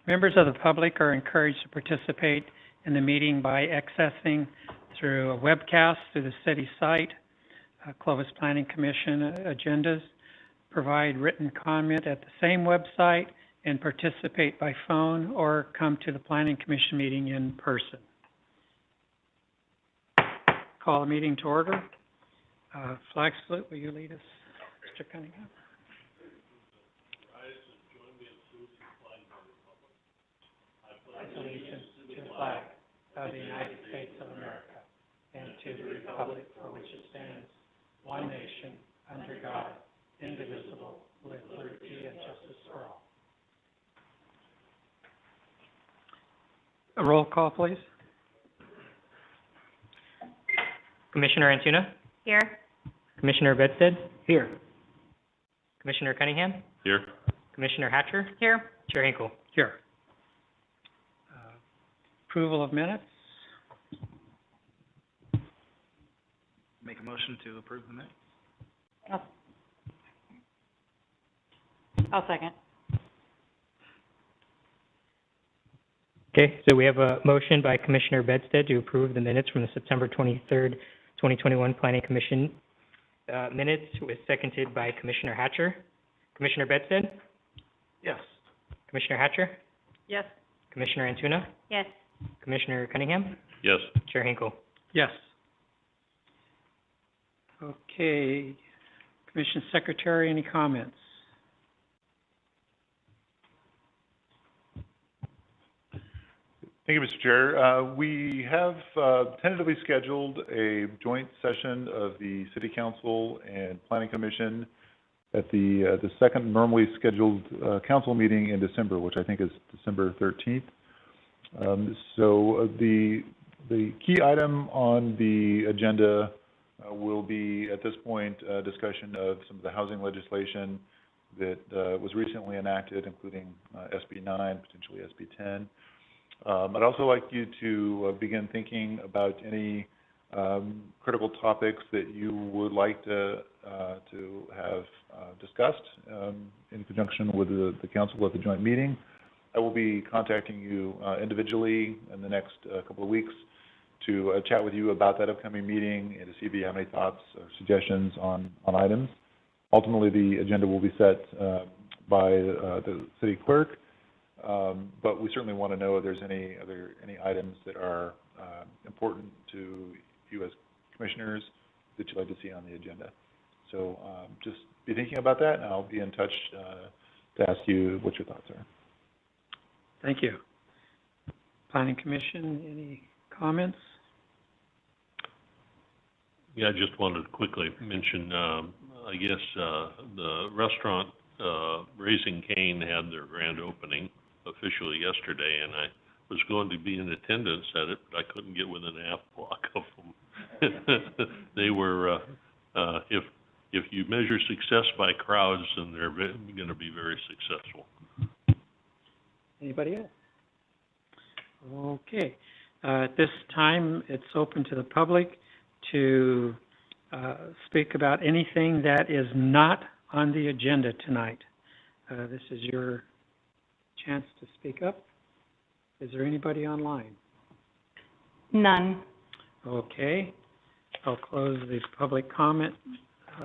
Members of the public are encouraged to participate in the meeting by accessing through a webcast through the city site, Clovis Planning Commission agendas, provide written comment at the same website, and participate by phone or come to the Planning Commission meeting in person. Call the meeting to order. Flag salute, will you lead us, Mr. Cunningham? Allegiance to the flag of the United States of America and to the republic for which it stands, one nation, under God, indivisible, with liberty and justice for all. A roll call, please. Commissioner Antuna? Here. Commissioner Bedstead? Here. Commissioner Cunningham? Here. Commissioner Hatcher? Here. Chair Hinkle? Here. Approval of minutes. Make a motion to approve the minutes. I'll second. Okay, so we have a motion by Commissioner Bedstead to approve the minutes from the September 23rd, 2021 Planning Commission minutes, was seconded by Commissioner Hatcher. Commissioner Bedstead? Yes. Commissioner Hatcher? Yes. Commissioner Antuna? Yes. Commissioner Cunningham? Yes. Chair Hinkle? Yes. Okay. Commission Secretary, any comments? Thank you, Mr. Chair. We have tentatively scheduled a joint session of the City Council and Planning Commission at the second normally scheduled council meeting in December, which I think is December 13th. So the key item on the agenda will be, at this point, a discussion of some of the housing legislation that was recently enacted, including SB 9, potentially SB 10. I'd also like you to begin thinking about any critical topics that you would like to have discussed in conjunction with the council at the joint meeting. I will be contacting you individually in the next couple of weeks to chat with you about that upcoming meeting and to see if you have any thoughts or suggestions on items. Ultimately, the agenda will be set by the city clerk, but we certainly want to know if there's any items that are important to you as commissioners that you'd like to see on the agenda. So just be thinking about that, and I'll be in touch to ask you what your thoughts are. Thank you. Planning Commission, any comments? Yeah, I just wanted to quickly mention, I guess the restaurant Raising Cane had their grand opening officially yesterday, and I was going to be in attendance at it, but I couldn't get within a half block of them. They were, if you measure success by crowds, then they're going to be very successful. Anybody else? Okay. At this time, it's open to the public to speak about anything that is not on the agenda tonight. This is your chance to speak up. Is there anybody online? None. Okay. I'll close the public comment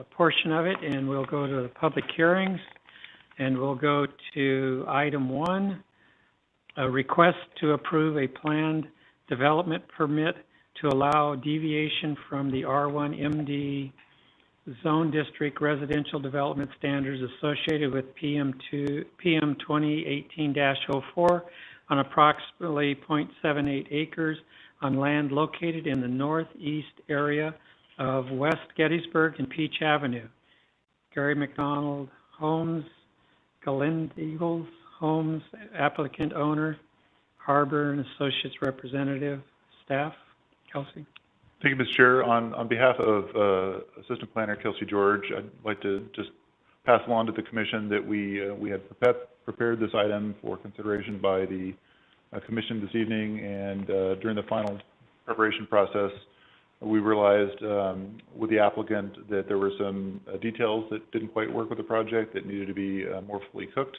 portion of it, and we'll go to the public hearings, and we'll go to item 1. A request to approve a planned development permit to allow deviation from the R1MD zone district residential development standards associated with PM 2018-04 on approximately 0.78 acres on land located in the northeast area of West Gettysburg and Peach Avenue. Gary McDonald Homes, Galind Eagles Homes, applicant owner, Harbor and Associates representative, staff. Kelsey. Thank you, Mr. Chair. On behalf of Assistant Planner Kelsey George, I'd like to just pass along to the Commission that we had prepared this item for consideration by the Commission this evening, and during the final preparation process, we realized with the applicant that there were some details that didn't quite work with the project that needed to be more fully cooked.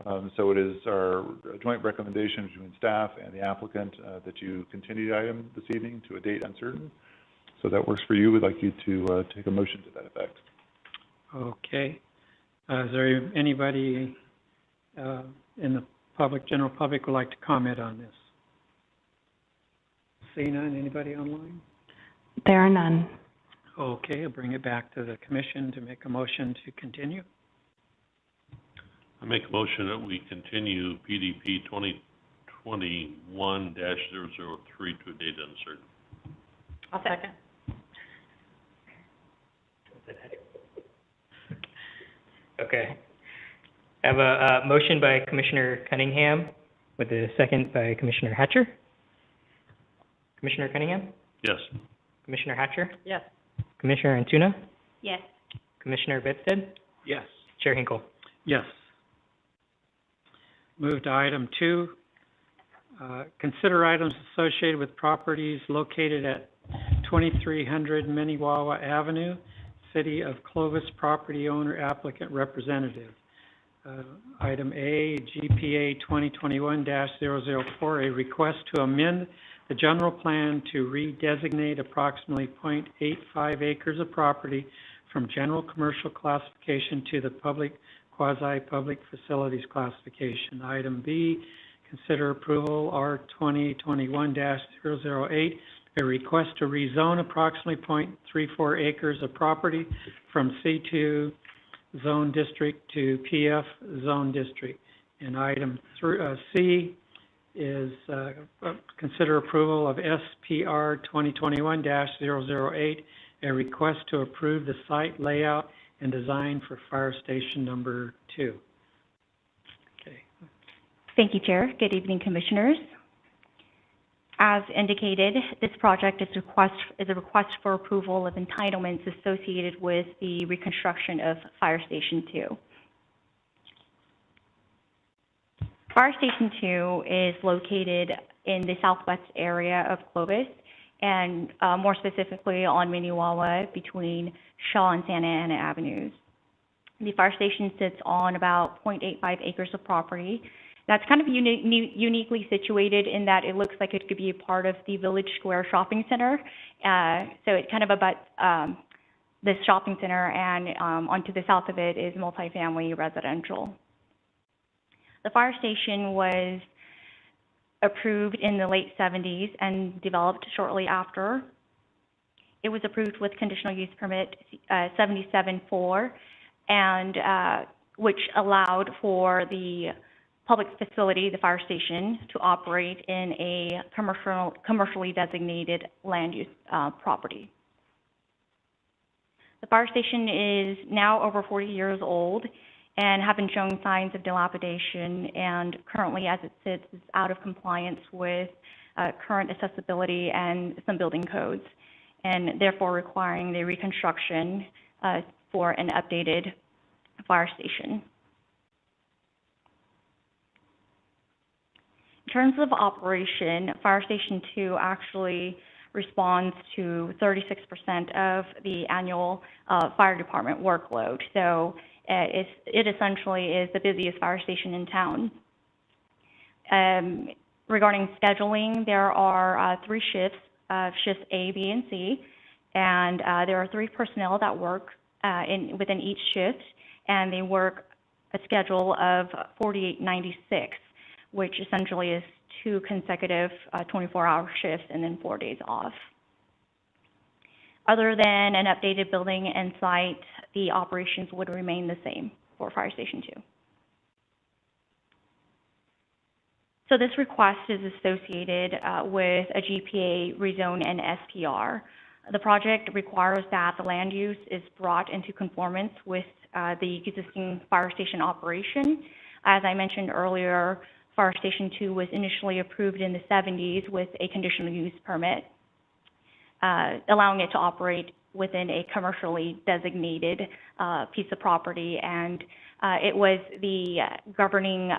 So it is our joint recommendation between staff and the applicant that you continue the item this evening to a date uncertain. So that works for you. We'd like you to take a motion to that effect. Okay. Is there anybody in the general public would like to comment on this? Seeing none, anybody online? There are none. Okay, I'll bring it back to the commission to make a motion to continue. I make a motion that we continue PDP 2021-003 to a date uncertain. I'll second. Okay. I have a motion by Commissioner Cunningham with a second by Commissioner Hatcher. Commissioner Cunningham? Yes. Commissioner Hatcher? Yes. Commissioner Antuna? Yes. Commissioner Bedstead? Yes. Chair Hinkle? Yes. Move to item 2. Consider items associated with properties located at 2300 Minnewawa Avenue, City of Clovis property owner applicant representative. Item A, GPA 2021-004, a request to amend the general plan to redesignate approximately 0.85 acres of property from general commercial classification to the public quasi-public facilities classification. Item B, consider approval R 2021-008, a request to rezone approximately 0.34 acres of property from C2 zone district to PF zone district. And item C is consider approval of SPR 2021-008, a request to approve the site layout and design for fire station number 2. Okay. Thank you, Chair. Good evening, Commissioners. As indicated, this project is a request for approval of entitlements associated with the reconstruction of Fire Station 2. Fire Station 2 is located in the southwest area of Clovis, and more specifically on Minnewawa between Shaw and Santa Ana Avenues. The fire station sits on about 0.85 acres of property. That's kind of uniquely situated in that it looks like it could be a part of the Village Square Shopping Center. So it kind of abuts this shopping center, and onto the south of it is multifamily residential. The fire station was approved in the late 70s and developed shortly after. It was approved with conditional use permit 77-4, and which allowed for the public facility, the fire station, to operate in a commercially designated land use property. The fire station is now over 40 years old and have been showing signs of dilapidation, and currently, as it sits, is out of compliance with current accessibility and some building codes, and therefore requiring the reconstruction for an updated fire station. In terms of operation, Fire Station 2 actually responds to 36% of the annual fire department workload. So it essentially is the busiest fire station in town. Regarding scheduling, there are 3 shifts, shifts A, B, and C, and there are 3 personnel that work within each shift, and they work a schedule of 4896, which essentially is 2 consecutive 24-hour shifts and then 4 days off. Other than an updated building and site, the operations would remain the same for Fire Station 2. So this request is associated with a GPA rezone and SPR. The project requires that the land use is brought into conformance with the existing fire station operation. As I mentioned earlier, Fire Station 2 was initially approved in the 70s with a conditional use permit, allowing it to operate within a commercially designated piece of property, and it was the governing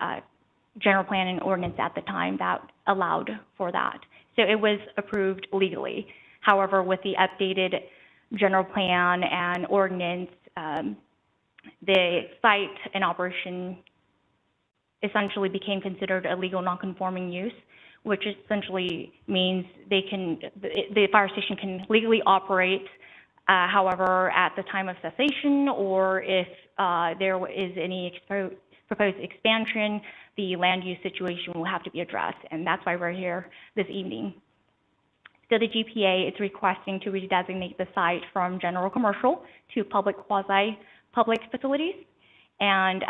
general plan and ordinance at the time that allowed for that. So it was approved legally. However, with the updated general plan and ordinance, the site and operation essentially became considered a legal nonconforming use, which essentially means the fire station can legally operate. However, at the time of cessation, or if there is any proposed expansion, the land use situation will have to be addressed, and that's why we're here this evening. So the GPA is requesting to redesignate the site from general commercial to public quasi-public facilities, and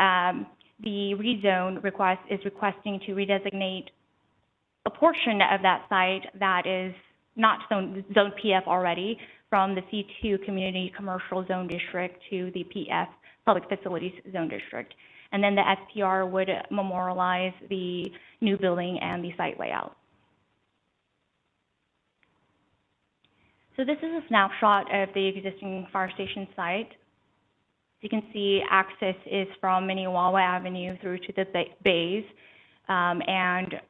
the rezone request is requesting to redesignate a portion of that site that is not zone PF already from the C2 Community Commercial Zone District to the PF Public Facilities Zone District. And then the SPR would memorialize the new building and the site layout. So this is a snapshot of the existing fire station site. You can see access is from Minnewawa Avenue through to the bays and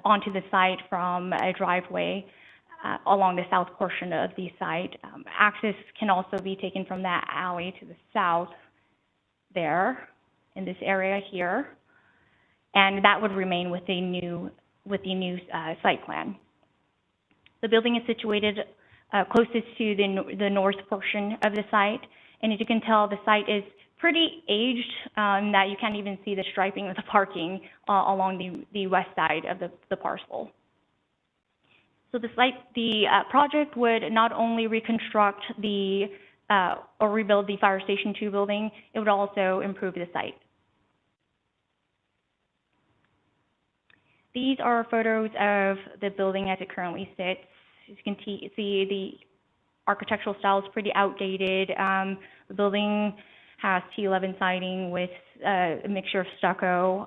onto the site from a driveway along the south portion of the site. Access can also be taken from that alley to the south there in this area here, and that would remain with the new site plan. The building is situated closest to the north portion of the site, and as you can tell, the site is pretty aged, that you can't even see the striping of the parking along the west side of the parcel. So the project would not only reconstruct or rebuild the Fire Station 2 building, it would also improve the site. These are photos of the building as it currently sits. As you can see, the architectural style is pretty outdated. The building has T11 siding with a mixture of stucco.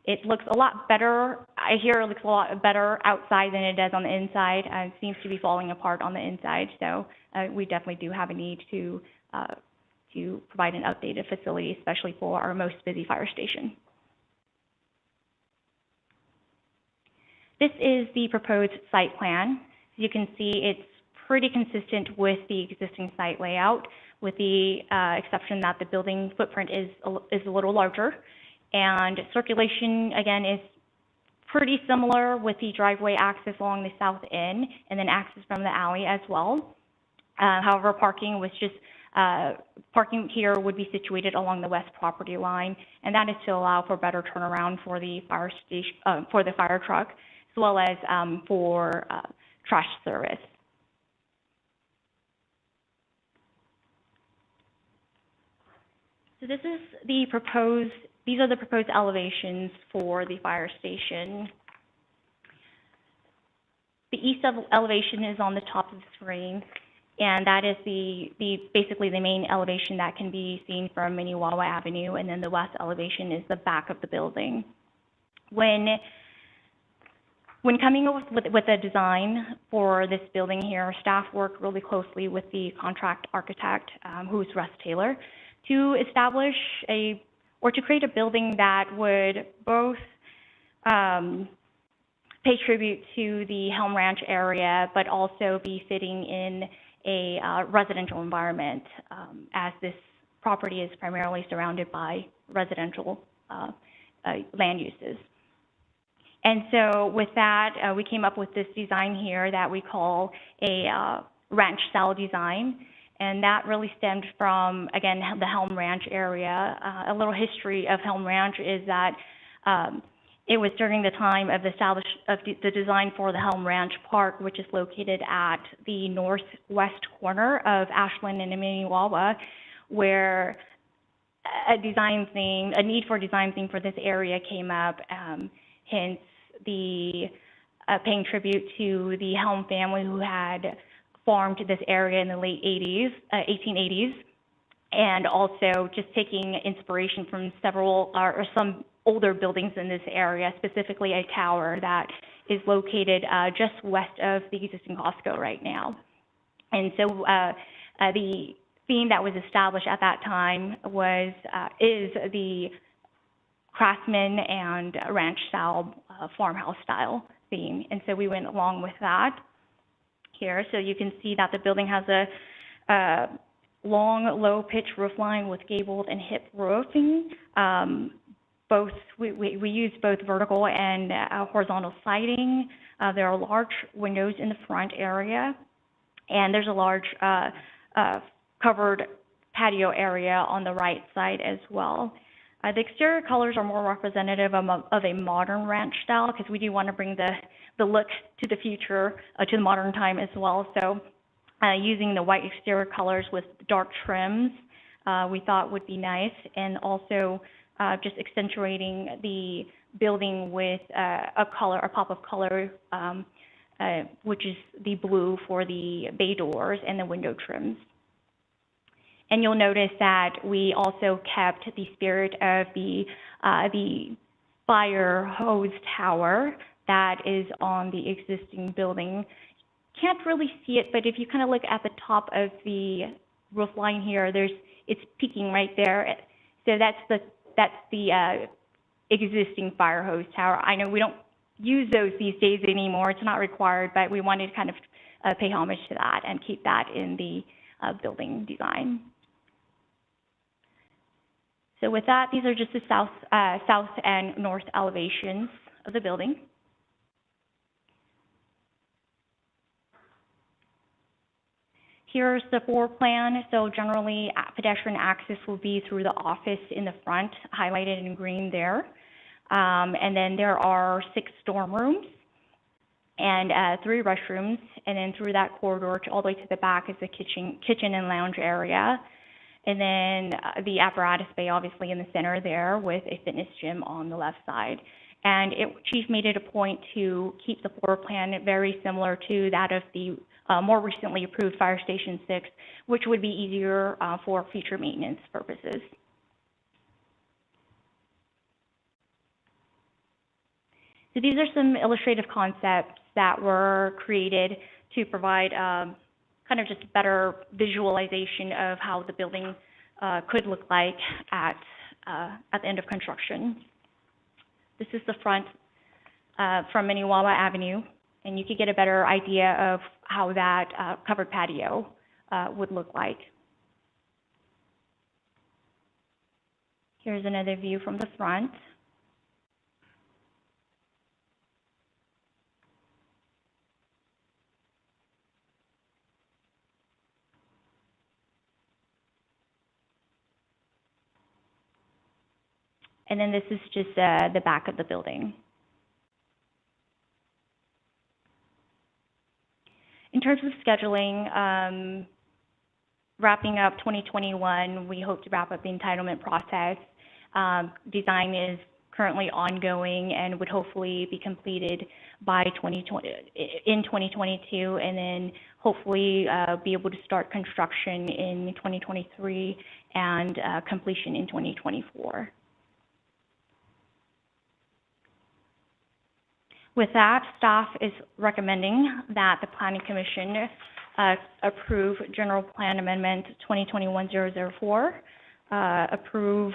It looks a lot better. I hear it looks a lot better outside than it does on the inside. It seems to be falling apart on the inside, so we definitely do have a need to provide an updated facility, especially for our most busy fire station. This is the proposed site plan. As you can see, it's pretty consistent with the existing site layout, with the exception that the building footprint is a little larger. And circulation, again, is pretty similar with the driveway access along the south end and then access from the alley as well. However, parking here would be situated along the west property line, and that is to allow for better turnaround for the fire station, for the fire truck, as well as for trash service. So this is these are the proposed elevations for the fire station. The east elevation is on the top of the screen, and that is basically the main elevation that can be seen from Minnewawa Avenue, and then the west elevation is the back of the building. When coming up with a design for this building here, staff worked really closely with the contract architect, who's Russ Taylor, to establish to create a building that would both pay tribute to the Helm Ranch area, but also be fitting in a residential environment, as this property is primarily surrounded by residential land uses. And so with that, we came up with this design here that we call a ranch-style design. And that really stemmed from, again, the Helm Ranch area. A little history of Helm Ranch is that it was during the time of the design for the Helm Ranch Park, which is located at the northwest corner of Ashland and Minnewawa, where a need for a design theme for this area came up, hence the paying tribute to the Helm family who had farmed this area in the late 1880s, and also just taking inspiration from some older buildings in this area, specifically a tower that is located just west of the existing Costco right now. And so the theme that was established at that time is the craftsman and ranch style, farmhouse style theme. And so we went along with that here. So you can see that the building has a long, low pitch roof line with gabled and hip roofing. we use both vertical and horizontal siding. There are large windows in the front area, and there's a large covered patio area on the right side as well. The exterior colors are more representative of a modern ranch style, because we do want to bring the look to the future, to the modern time as well. So using the white exterior colors with dark trims, we thought would be nice, and also just accentuating the building with a pop of color, which is the blue for the bay doors and the window trims. And you'll notice that we also kept the spirit of the fire hose tower that is on the existing building. Can't really see it, but if you kind of look at the top of the roof line here, it's peeking right there. So that's the existing fire hose tower. I know we don't use those these days anymore. It's not required, but we wanted to kind of pay homage to that and keep that in the building design. So with that, these are just the south and north elevations of the building. Here's the floor plan. So generally, pedestrian access will be through the office in the front, highlighted in green there. And then there are 6 dorm rooms and 3 restrooms. And then through that corridor all the way to the back is the kitchen and lounge area. And then the apparatus bay, obviously, in the center there, with a fitness gym on the left side. And Chief made it a point to keep the floor plan very similar to that of the more recently approved Fire Station 6, which would be easier for future maintenance purposes. So these are some illustrative concepts that were created to provide kind of just better visualization of how the building could look like at the end of construction. This is the front from Minnewawa Avenue, and you could get a better idea of how that covered patio would look like. Here's another view from the front. And then this is just the back of the building. In terms of scheduling, wrapping up 2021, we hope to wrap up the entitlement process. Design is currently ongoing and would hopefully be completed by in 2022, and then hopefully be able to start construction in 2023 and completion in 2024. With that, staff is recommending that the Planning Commission approve General Plan Amendment 2021-004, approve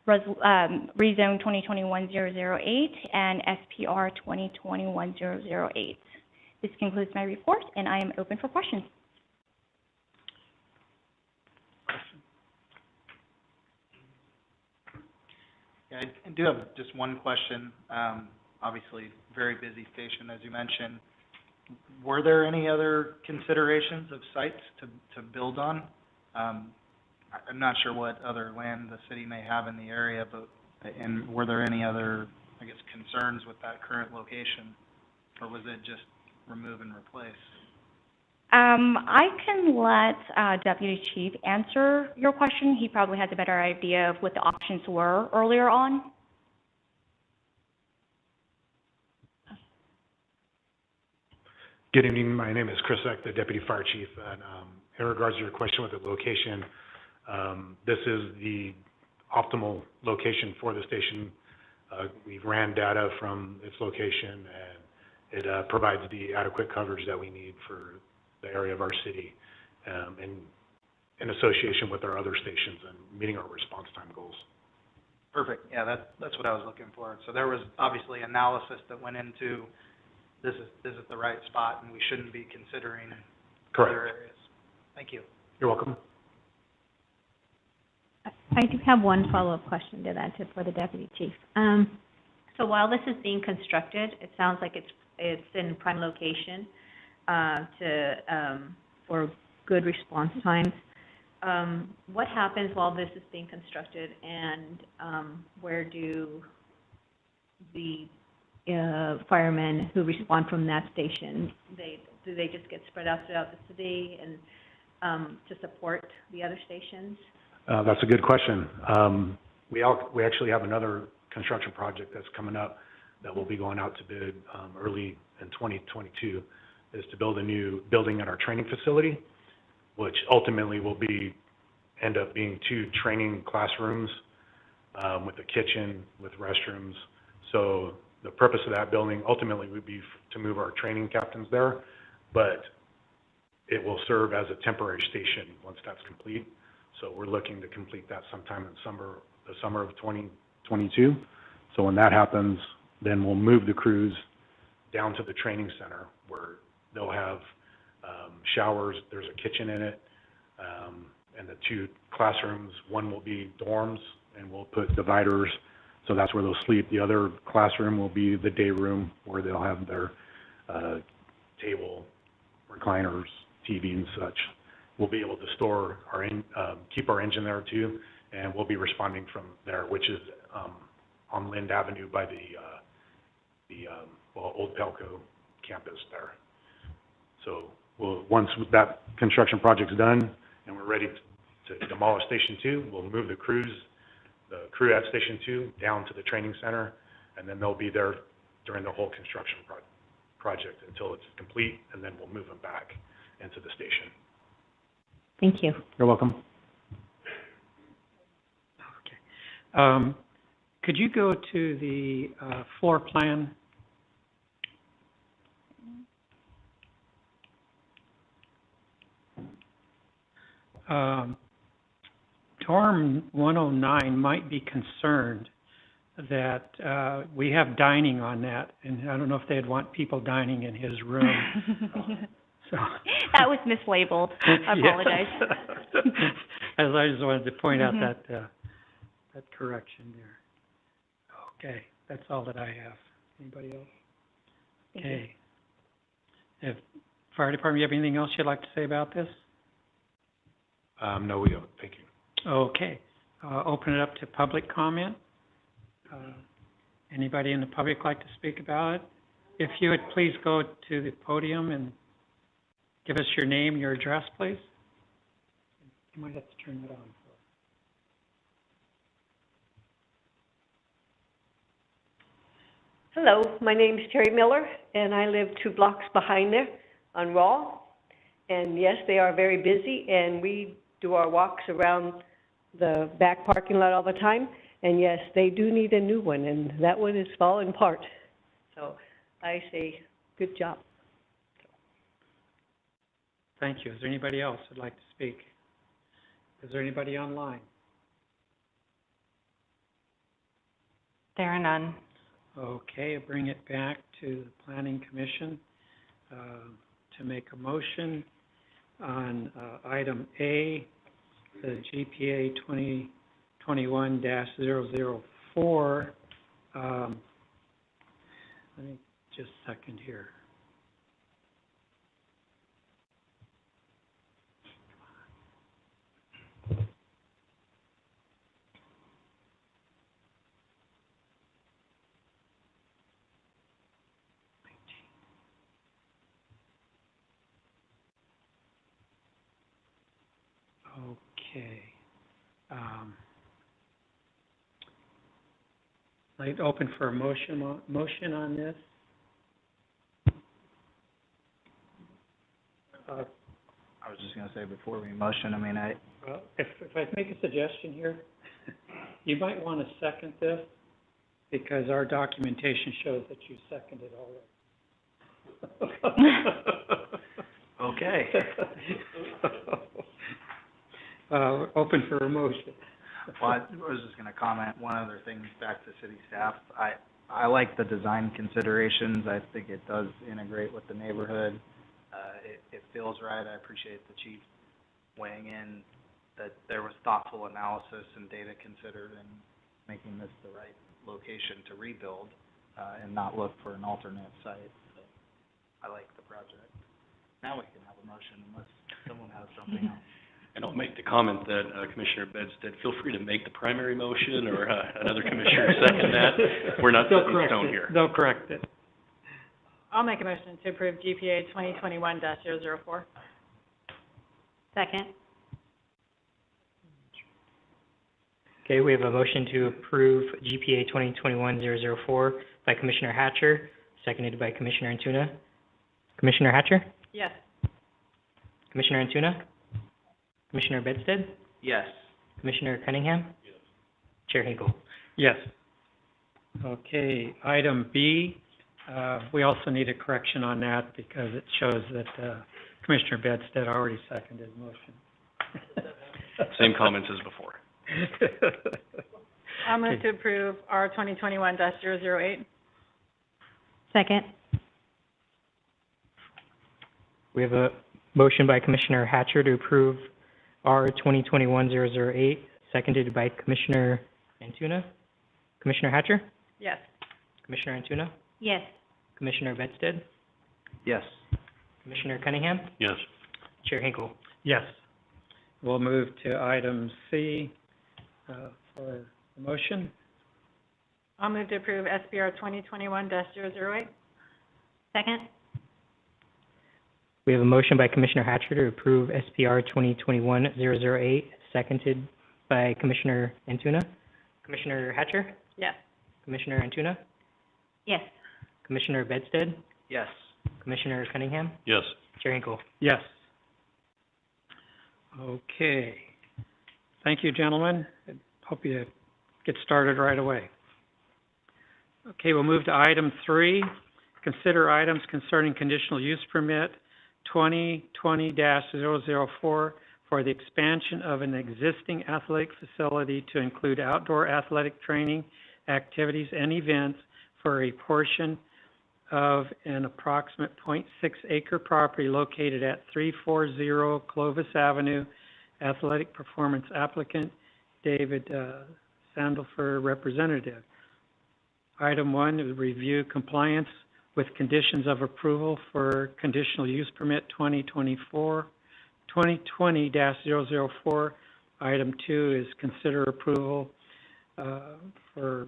Rezone 2021-008, and SPR 2021-008. This concludes my report, and I am open for questions. Yeah, I do have just one question. Obviously, very busy station, as you mentioned. Were there any other considerations of sites to build on? I'm not sure what other land the city may have in the area, and were there any other, I guess, concerns with that current location, or was it just remove and replace? I can let Deputy Chief answer your question. He probably has a better idea of what the options were earlier on. Good evening. My name is Chris Eck, the Deputy Fire Chief. And in regards to your question with the location, this is the optimal location for the station. We ran data from its location, and it provides the adequate coverage that we need for the area of our city, and in association with our other stations and meeting our response time goals. Perfect. Yeah, that's what I was looking for. So there was obviously analysis that went into this is the right spot, and we shouldn't be considering other areas. Thank you. You're welcome. I do have one follow-up question to that, for the deputy chief. So while this is being constructed, it sounds like it's in prime location, for good response times. What happens while this is being constructed, and, where do the, firemen who respond from that station, do they just get spread out throughout the city and, to support the other stations? That's a good question. We actually have another construction project that's coming up that will be going out to bid early in 2022, is to build a new building at our training facility, which ultimately will end up being 2 training classrooms with a kitchen, with restrooms. So the purpose of that building ultimately would be to move our training captains there, but it will serve as a temporary station once that's complete. So we're looking to complete that sometime in the summer of 2022. So when that happens, then we'll move the crews down to the training center where they'll have showers, there's a kitchen in it, and the 2 classrooms, one will be dorms, and we'll put dividers, so that's where they'll sleep. The other classroom will be the day room where they'll have their table, recliners, TV and such. We'll be able to store keep our engine there too, and we'll be responding from there, which is on Lind Avenue by the old Pelco campus there. So once that construction project's done and we're ready to demolish Station 2, we'll move the crew at Station 2 down to the training center, and then they'll be there during the whole construction project until it's complete, and then we'll move them back into the station. Thank you. You're welcome. Okay. Could you go to the floor plan? Dorm 109 might be concerned that we have dining on that, and I don't know if they'd want people dining in his room. So That was mislabeled. I apologize. As I just wanted to point out that correction there. Okay, that's all that I have. Anybody else? Okay. If Fire Department, you have anything else you'd like to say about this? No, we don't. Thank you. Okay. Open it up to public comment. Anybody in the public like to speak about it? If you would please go to the podium and give us your name, your address, please. You might have to turn that on. Hello, my name is Terry Miller, and I live 2 blocks behind there on Raw. And yes, they are very busy, and we do our walks around the back parking lot all the time. And yes, they do need a new one, and that one is falling apart. So I say, good job. Thank you. Is there anybody else who'd like to speak? Is there anybody online? There are none. Okay, I'll bring it back to the Planning Commission to make a motion on item A, the GPA 2021-004. Let me just a second here. Okay. I'd open for a motion on this. I was just going to say before we motion, I mean, Well, if I make a suggestion here, you might want to second this because our documentation shows that you seconded already. okay. Open for a motion. Well, I was just going to comment one other thing back to city staff. I like the design considerations. I think it does integrate with the neighborhood. It feels right. I appreciate the chief weighing in that there was thoughtful analysis and data considered in making this the right location to rebuild, and not look for an alternate site. So I like the project. Now we can have a motion unless someone has something else. And I'll make the comment that Commissioner Bedstead, feel free to make the primary motion or another commissioner second that. We're not set in stone here. They'll correct it. I'll make a motion to approve GPA 2021-004. Second? Okay, we have a motion to approve GPA 2021-004 by Commissioner Hatcher, seconded by Commissioner Antuna. Commissioner Hatcher? Yes. Commissioner Antuna? Commissioner Bedstead? Yes. Commissioner Cunningham? Yes. Chair Hinkle? Yes. Okay, item B, we also need a correction on that because it shows that Commissioner Bedstead already seconded the motion. Same comments as before. I'll move to approve R 2021-008. Second? We have a motion by Commissioner Hatcher to approve R 2021-008, seconded by Commissioner Antuna. Commissioner Hatcher? Yes. Commissioner Antuna? Yes. Commissioner Bedstead? Yes. Commissioner Cunningham? Yes. Chair Hinkle? Yes. We'll move to item C for the motion. I'll move to approve SBR 2021-008. Second? We have a motion by Commissioner Hatcher to approve SPR 2021-008, seconded by Commissioner Antuna. Commissioner Hatcher? Yes. Commissioner Antuna? Yes. Commissioner Bedstead? Yes. Commissioner Cunningham? Yes. Chair Hinkle? Yes. Okay. Thank you, gentlemen. Hope you get started right away. Okay, we'll move to item 3. Consider items concerning conditional use permit 2020-004 for the expansion of an existing athletic facility to include outdoor athletic training, activities, and events for a portion of an approximate 0.6 acre property located at 340 Clovis Avenue. Athletic performance applicant, David Sandalfer, representative. Item 1 is review compliance with conditions of approval for conditional use permit 2020-004. Item 2 is consider approval for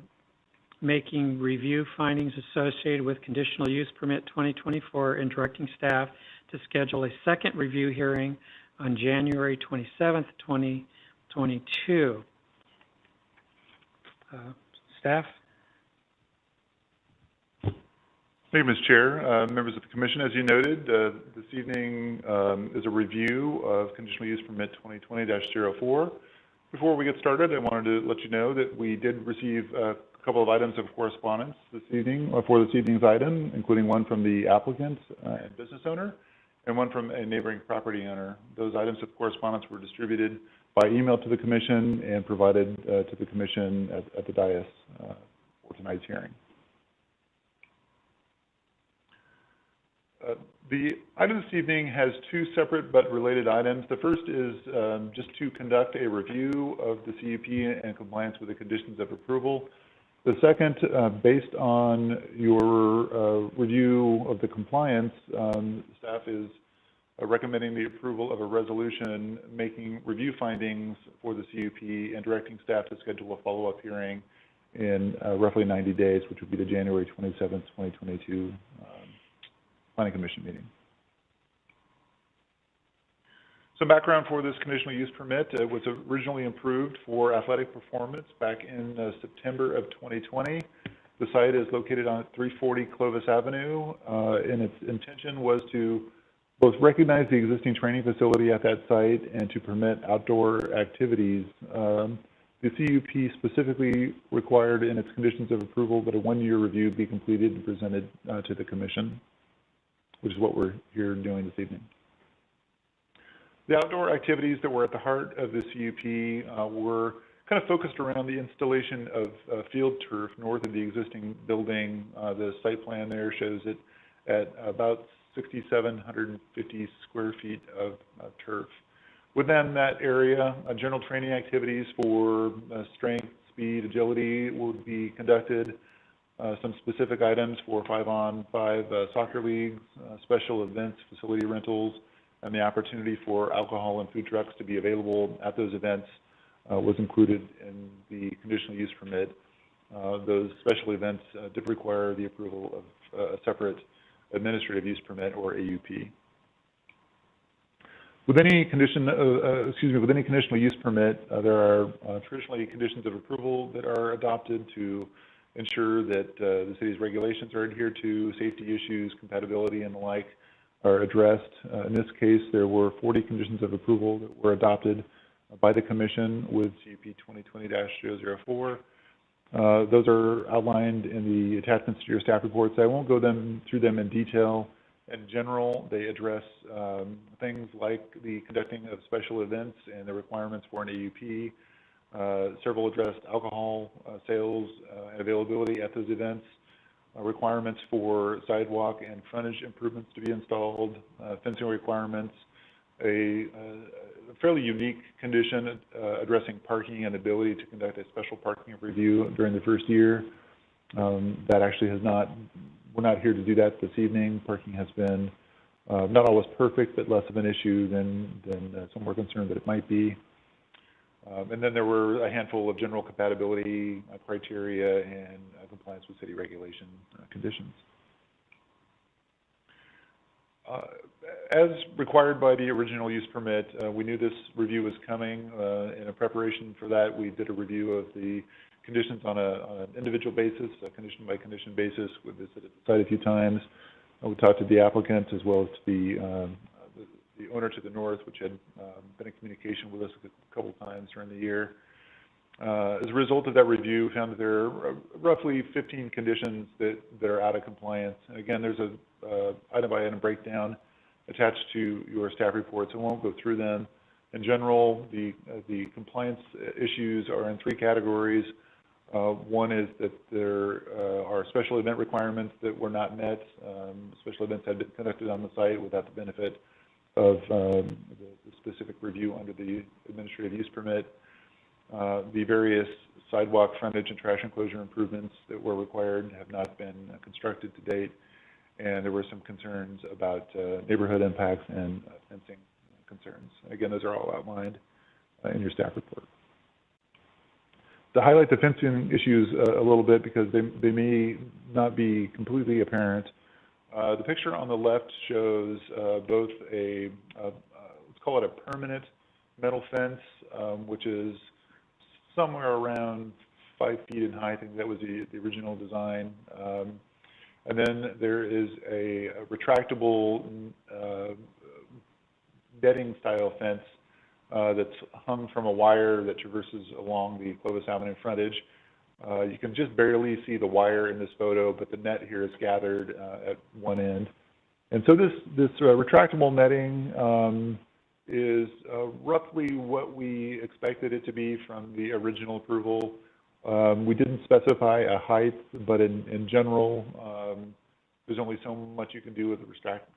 making review findings associated with conditional use permit 2024 and directing staff to schedule a second review hearing on January 27th, 2022. Staff? Thank you, Ms. Chair. Members of the Commission, as you noted, this evening is a review of conditional use permit 2020-04. Before we get started, I wanted to let you know that we did receive a couple of items of correspondence this evening, for this evening's item, including one from the applicant and business owner, and one from a neighboring property owner. Those items of correspondence were distributed by email to the Commission and provided to the Commission at the dais for tonight's hearing. The item this evening has two separate but related items. The first is just to conduct a review of the CUP and compliance with the conditions of approval. The second, based on your review of the compliance, staff is recommending the approval of a resolution making review findings for the CUP and directing staff to schedule a follow-up hearing in roughly 90 days, which would be the January 27th, 2022 Planning Commission meeting. Some background for this conditional use permit. It was originally approved for athletic performance back in September of 2020. The site is located on 340 Clovis Avenue, and its intention was to both recognize the existing training facility at that site and to permit outdoor activities. The CUP specifically required in its conditions of approval that a one-year review be completed and presented to the Commission, which is what we're here doing this evening. The outdoor activities that were at the heart of the CUP were kind of focused around the installation of field turf north of the existing building. The site plan there shows it at about 6,750 square feet of turf. Within that area, general training activities for strength, speed, agility would be conducted. Some specific items for 5-on-5 soccer leagues, special events, facility rentals, and the opportunity for alcohol and food trucks to be available at those events was included in the conditional use permit. Those special events did require the approval of a separate administrative use permit, or AUP. With any with any conditional use permit, there are traditionally conditions of approval that are adopted to ensure that the city's regulations are adhered to, safety issues, compatibility, and the like are addressed. In this case, there were 40 conditions of approval that were adopted by the Commission with CUP 2020-004. Those are outlined in the attachments to your staff reports. I won't go through them in detail. In general, they address things like the conducting of special events and the requirements for an AUP. Several addressed alcohol sales and availability at those events, requirements for sidewalk and frontage improvements to be installed, fencing requirements, a fairly unique condition addressing parking and ability to conduct a special parking review during the first year. That actually has not, we're not here to do that this evening. Parking has been not always perfect, but less of an issue than some were concerned that it might be. And then there were a handful of general compatibility criteria and compliance with city regulation conditions. As required by the original use permit, we knew this review was coming. In a preparation for that, we did a review of the conditions on an individual basis, a condition by condition basis. We visited the site a few times. We talked to the applicant as well as to the owner to the north, which had been in communication with us a couple times during the year. As a result of that review, we found that there are roughly 15 conditions that are out of compliance. And again, there's a item-by-item breakdown attached to your staff reports. I won't go through them. In general, the compliance issues are in 3 categories. One is that there are special event requirements that were not met. Special events had been conducted on the site without the benefit of the specific review under the administrative use permit. The various sidewalk, frontage, and trash enclosure improvements that were required have not been constructed to date, and there were some concerns about neighborhood impacts and fencing concerns. Again, those are all outlined in your staff report. To highlight the fencing issues a little bit, because they may not be completely apparent, the picture on the left shows both a, let's call it a permanent metal fence, which is somewhere around 5 feet in height. I think that was the original design. And then there is a retractable netting style fence that's hung from a wire that traverses along the Clovis Avenue frontage. You can just barely see the wire in this photo, but the net here is gathered at one end. And so this retractable netting is roughly what we expected it to be from the original approval. We didn't specify a height, but in general, there's only so much you can do with the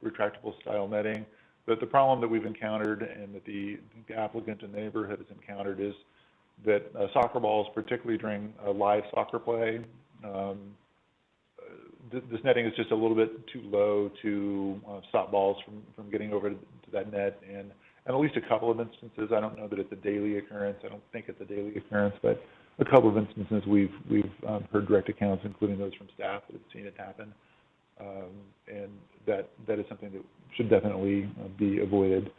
retractable style netting. But the problem that we've encountered and that the applicant and the neighborhood has encountered is that soccer balls, particularly during live soccer play, this netting is just a little bit too low to stop balls from getting over to that net. And at least a couple of instances, I don't know that it's a daily occurrence. I don't think it's a daily occurrence, but a couple of instances we've heard direct accounts, including those from staff, that have seen it happen. And that is something that should definitely be avoided.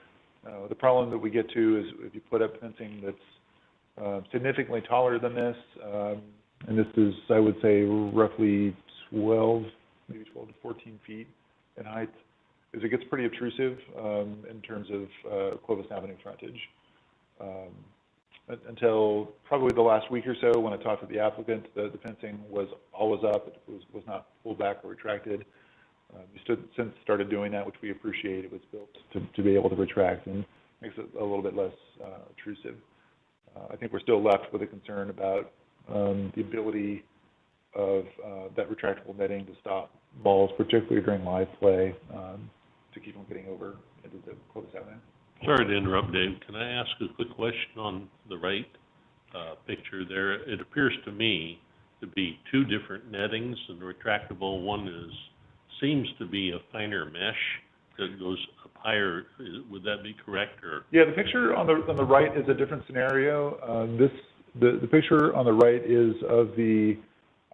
The problem that we get to is if you put up fencing that's significantly taller than this, and this is, I would say, roughly 12, maybe 12 to 14 feet in height, is it gets pretty obtrusive in terms of Clovis Avenue frontage. Until probably the last week or so, when I talked to the applicant, the fencing was always up. It was not pulled back or retracted. We since started doing that, which we appreciate. It was built to be able to retract and makes it a little bit less obtrusive. I think we're still left with a concern about the ability of that retractable netting to stop balls, particularly during live play, to keep them getting over into the Clovis Avenue Sorry to interrupt, Dave. Can I ask a quick question on the right, picture there? It appears to me to be two different nettings and retractable. One seems to be a finer mesh that goes up higher. Would that be correct, or? Yeah, the picture on the right is a different scenario. The picture on the right is of the,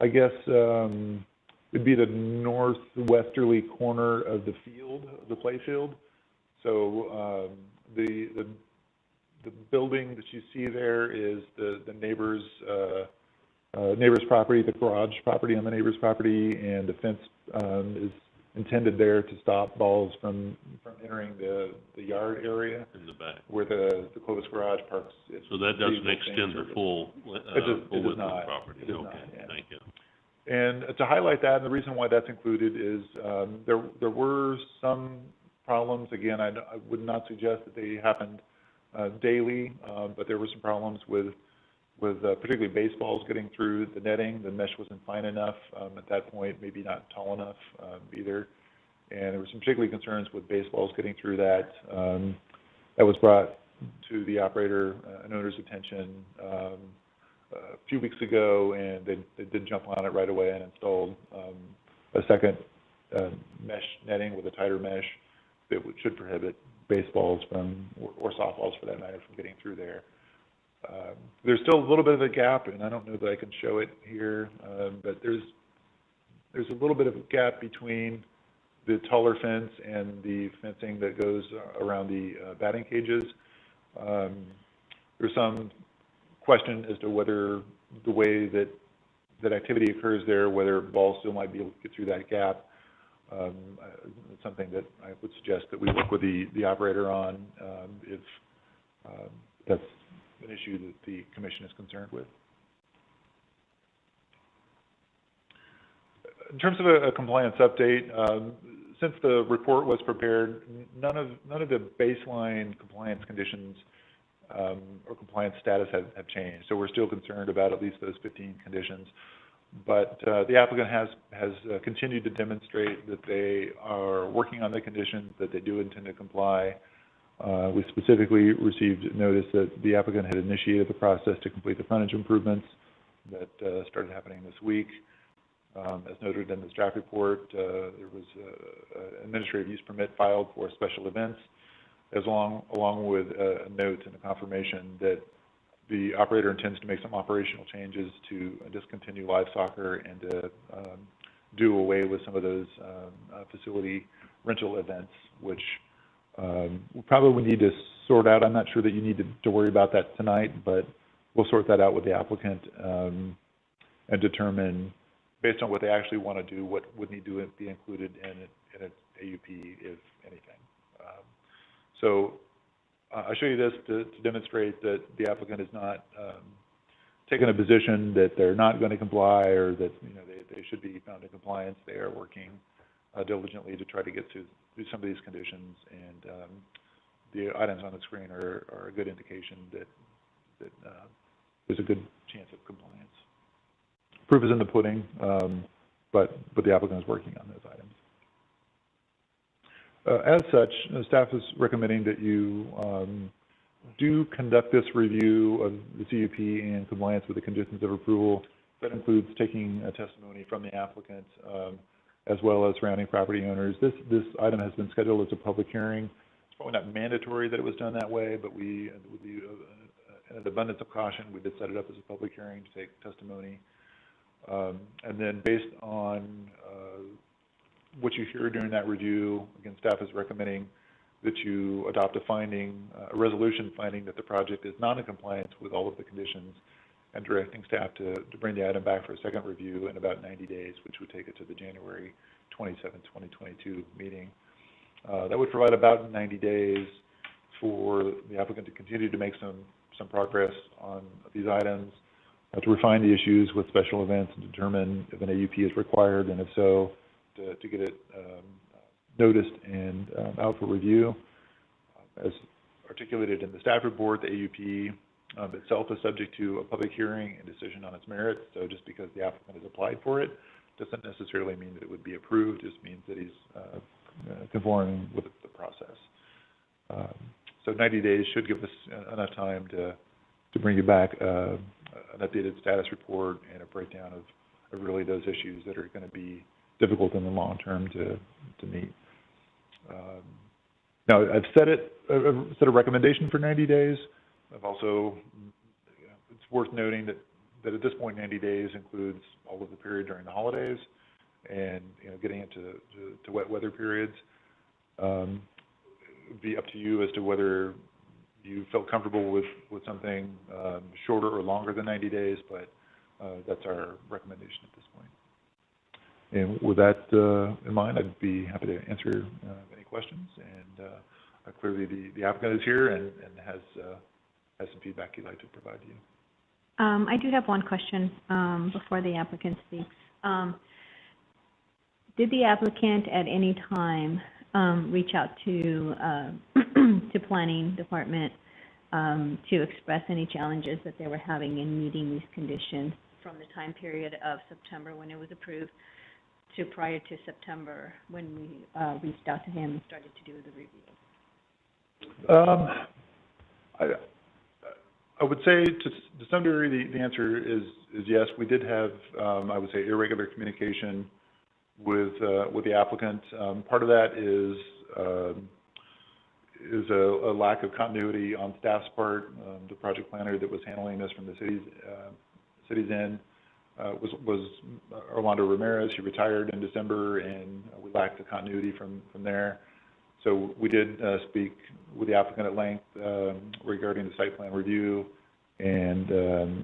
I guess, would be the northwesterly corner of the field, the play field. So, the building that you see there is the neighbor's property, the garage property on the neighbor's property, and the fence is intended there to stop balls from entering the yard area In the back. where the Clovis garage parks. So that doesn't extend the full, full width of the property? It does Okay, not, yeah. thank you. And to highlight that, and the reason why that's included is there were some problems. Again, I would not suggest that they happened daily, but there were some problems with particularly baseballs getting through the netting. The mesh wasn't fine enough at that point, maybe not tall enough either. And there were some particularly concerns with baseballs getting through that. That was brought to the operator and owner's attention a few weeks ago, and they did jump on it right away and installed a second mesh netting with a tighter mesh that should prohibit baseballs from, or softballs for that matter, from getting through there. There's still a little bit of a gap, and I don't know that I can show it here, but there's a little bit of a gap between the taller fence and the fencing that goes around the batting cages. There's some question as to whether the way that activity occurs there, whether balls still might be able to get through that gap. It's something that I would suggest that we work with the operator on if that's an issue that the commission is concerned with. In terms of a compliance update, since the report was prepared, none of the baseline compliance conditions or compliance status have changed. So we're still concerned about at least those 15 conditions. But the applicant has continued to demonstrate that they are working on the conditions, that they do intend to comply. We specifically received notice that the applicant had initiated the process to complete the frontage improvements that started happening this week. As noted in the staff report, there was an administrative use permit filed for special events, along with a note and a confirmation that the operator intends to make some operational changes to discontinue live soccer and to do away with some of those facility rental events, which we probably need to sort out. I'm not sure that you need to worry about that tonight, but we'll sort that out with the applicant and determine, based on what they actually want to do, what would need to be included in an AUP, if anything. So I'll show you this to demonstrate that the applicant is not taking a position that they're not going to comply or that they should be found in compliance. They are working diligently to try to get through some of these conditions, and the items on the screen are a good indication that there's a good chance of compliance. Proof is in the pudding, but the applicant is working on those items. As such, staff is recommending that you do conduct this review of the CUP in compliance with the conditions of approval. That includes taking a testimony from the applicant, as well as surrounding property owners. This item has been scheduled as a public hearing. It's probably not mandatory that it was done that way, but we, with the an abundance of caution, we did set it up as a public hearing to take testimony. And then based on what you hear during that review, again, staff is recommending that you adopt a finding, a resolution finding that the project is not in compliance with all of the conditions, and directing staff to bring the item back for a second review in about 90 days, which would take it to the January 27, 2022 meeting. That would provide about 90 days for the applicant to continue to make some progress on these items, to refine the issues with special events and determine if an AUP is required, and if so, to get it noticed and out for review. As articulated in the staff report, the AUP itself is subject to a public hearing and decision on its merits. So just because the applicant has applied for it doesn't necessarily mean that it would be approved. It just means that he's conforming with the process. So 90 days should give us enough time to bring you back an updated status report and a breakdown of really those issues that are going to be difficult in the long term to meet. Now, I've set a recommendation for 90 days. I've also, it's worth noting that at this point, 90 days includes all of the period during the holidays and, getting into wet weather periods. It'd be up to you as to whether you felt comfortable with something shorter or longer than 90 days, but that's our recommendation at this point. And with that in mind, I'd be happy to answer any questions. And clearly, the applicant is here and has some feedback he'd like to provide to you. I do have one question before the applicant speaks. Did the applicant at any time reach out to to planning department to express any challenges that they were having in meeting these conditions from the time period of September when it was approved to prior to September when we reached out to him and started to do the review? I would say to some degree the answer is yes. We did have, I would say, irregular communication with the applicant. Part of that is a lack of continuity on staff's part. The project planner that was handling this from the city's end was Orlando Ramirez. He retired in December, and we lacked the continuity from there. So we did speak with the applicant at length regarding the site plan review, and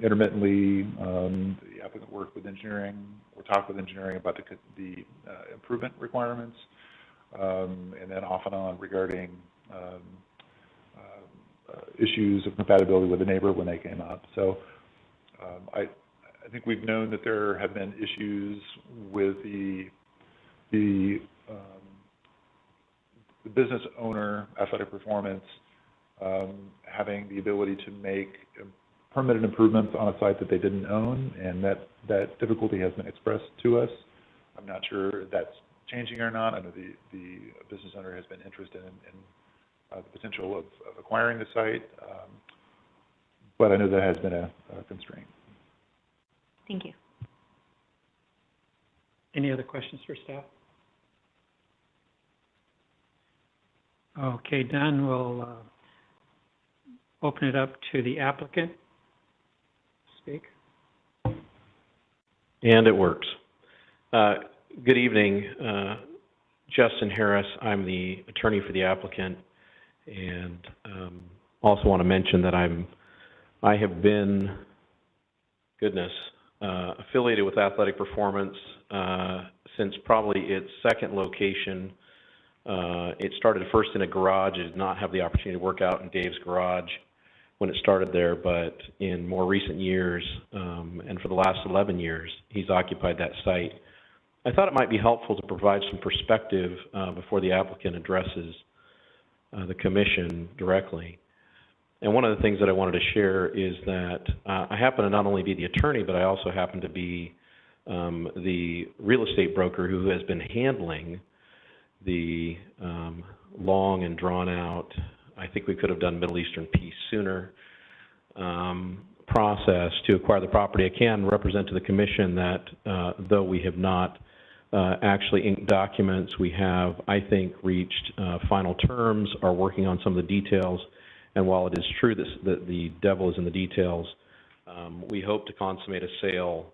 intermittently the applicant worked with engineering or talked with engineering about the improvement requirements, and then off and on regarding issues of compatibility with the neighbor when they came up. So I think we've known that there have been issues with the business owner, Athletic Performance, having the ability to make permitted improvements on a site that they didn't own, and that difficulty has been expressed to us. I'm not sure if that's changing or not. I know the business owner has been interested in the potential of acquiring the site, but I know that has been a constraint. Thank you. Any other questions for staff? Okay, done. We'll open it up to the applicant. Speak. And it works. Good evening. Justin Harris. I'm the attorney for the applicant, and also want to mention that I have been, affiliated with Athletic Performance since probably its second location. It started first in a garage. I did not have the opportunity to work out in Dave's garage when it started there, but in more recent years, and for the last 11 years, he's occupied that site. I thought it might be helpful to provide some perspective before the applicant addresses the commission directly. And one of the things that I wanted to share is that I happen to not only be the attorney, but I also happen to be the real estate broker who has been handling the long and drawn out, I think we could have done Middle Eastern peace sooner, process to acquire the property. I can represent to the commission that though we have not actually inked documents, we have, I think, reached final terms, are working on some of the details, and while it is true that the devil is in the details, we hope to consummate a sale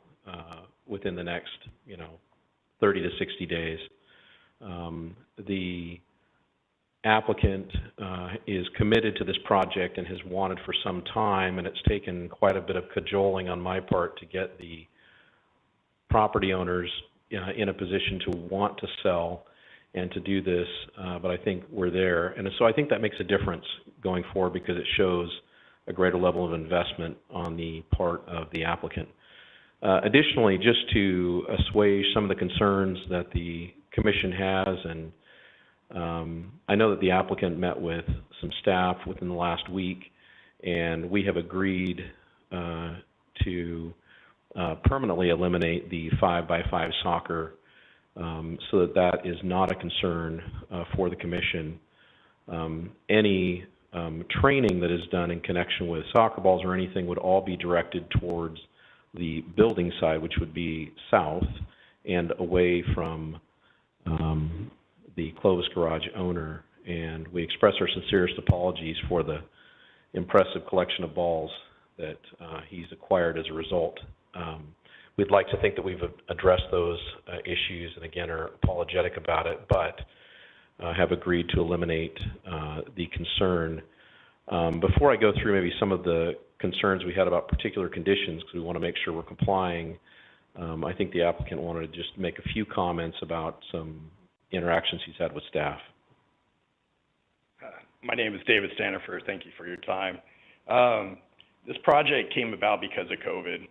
within the next, 30 to 60 days. The applicant is committed to this project and has wanted for some time, and it's taken quite a bit of cajoling on my part to get the property owners in a position to want to sell and to do this, but I think we're there. And so I think that makes a difference going forward because it shows a greater level of investment on the part of the applicant. Additionally, just to assuage some of the concerns that the commission has, and I know that the applicant met with some staff within the last week, and we have agreed to permanently eliminate the 5x5 soccer so that is not a concern for the commission. Any training that is done in connection with soccer balls or anything would all be directed towards the building side, which would be south and away from the Clovis garage owner. And we express our sincerest apologies for the impressive collection of balls that he's acquired as a result. We'd like to think that we've addressed those issues and again are apologetic about it, but have agreed to eliminate the concern. Before I go through maybe some of the concerns we had about particular conditions, because we want to make sure we're complying, I think the applicant wanted to just make a few comments about some interactions he's had with staff. My name is David Stanifer. Thank you for your time. This project came about because of COVID.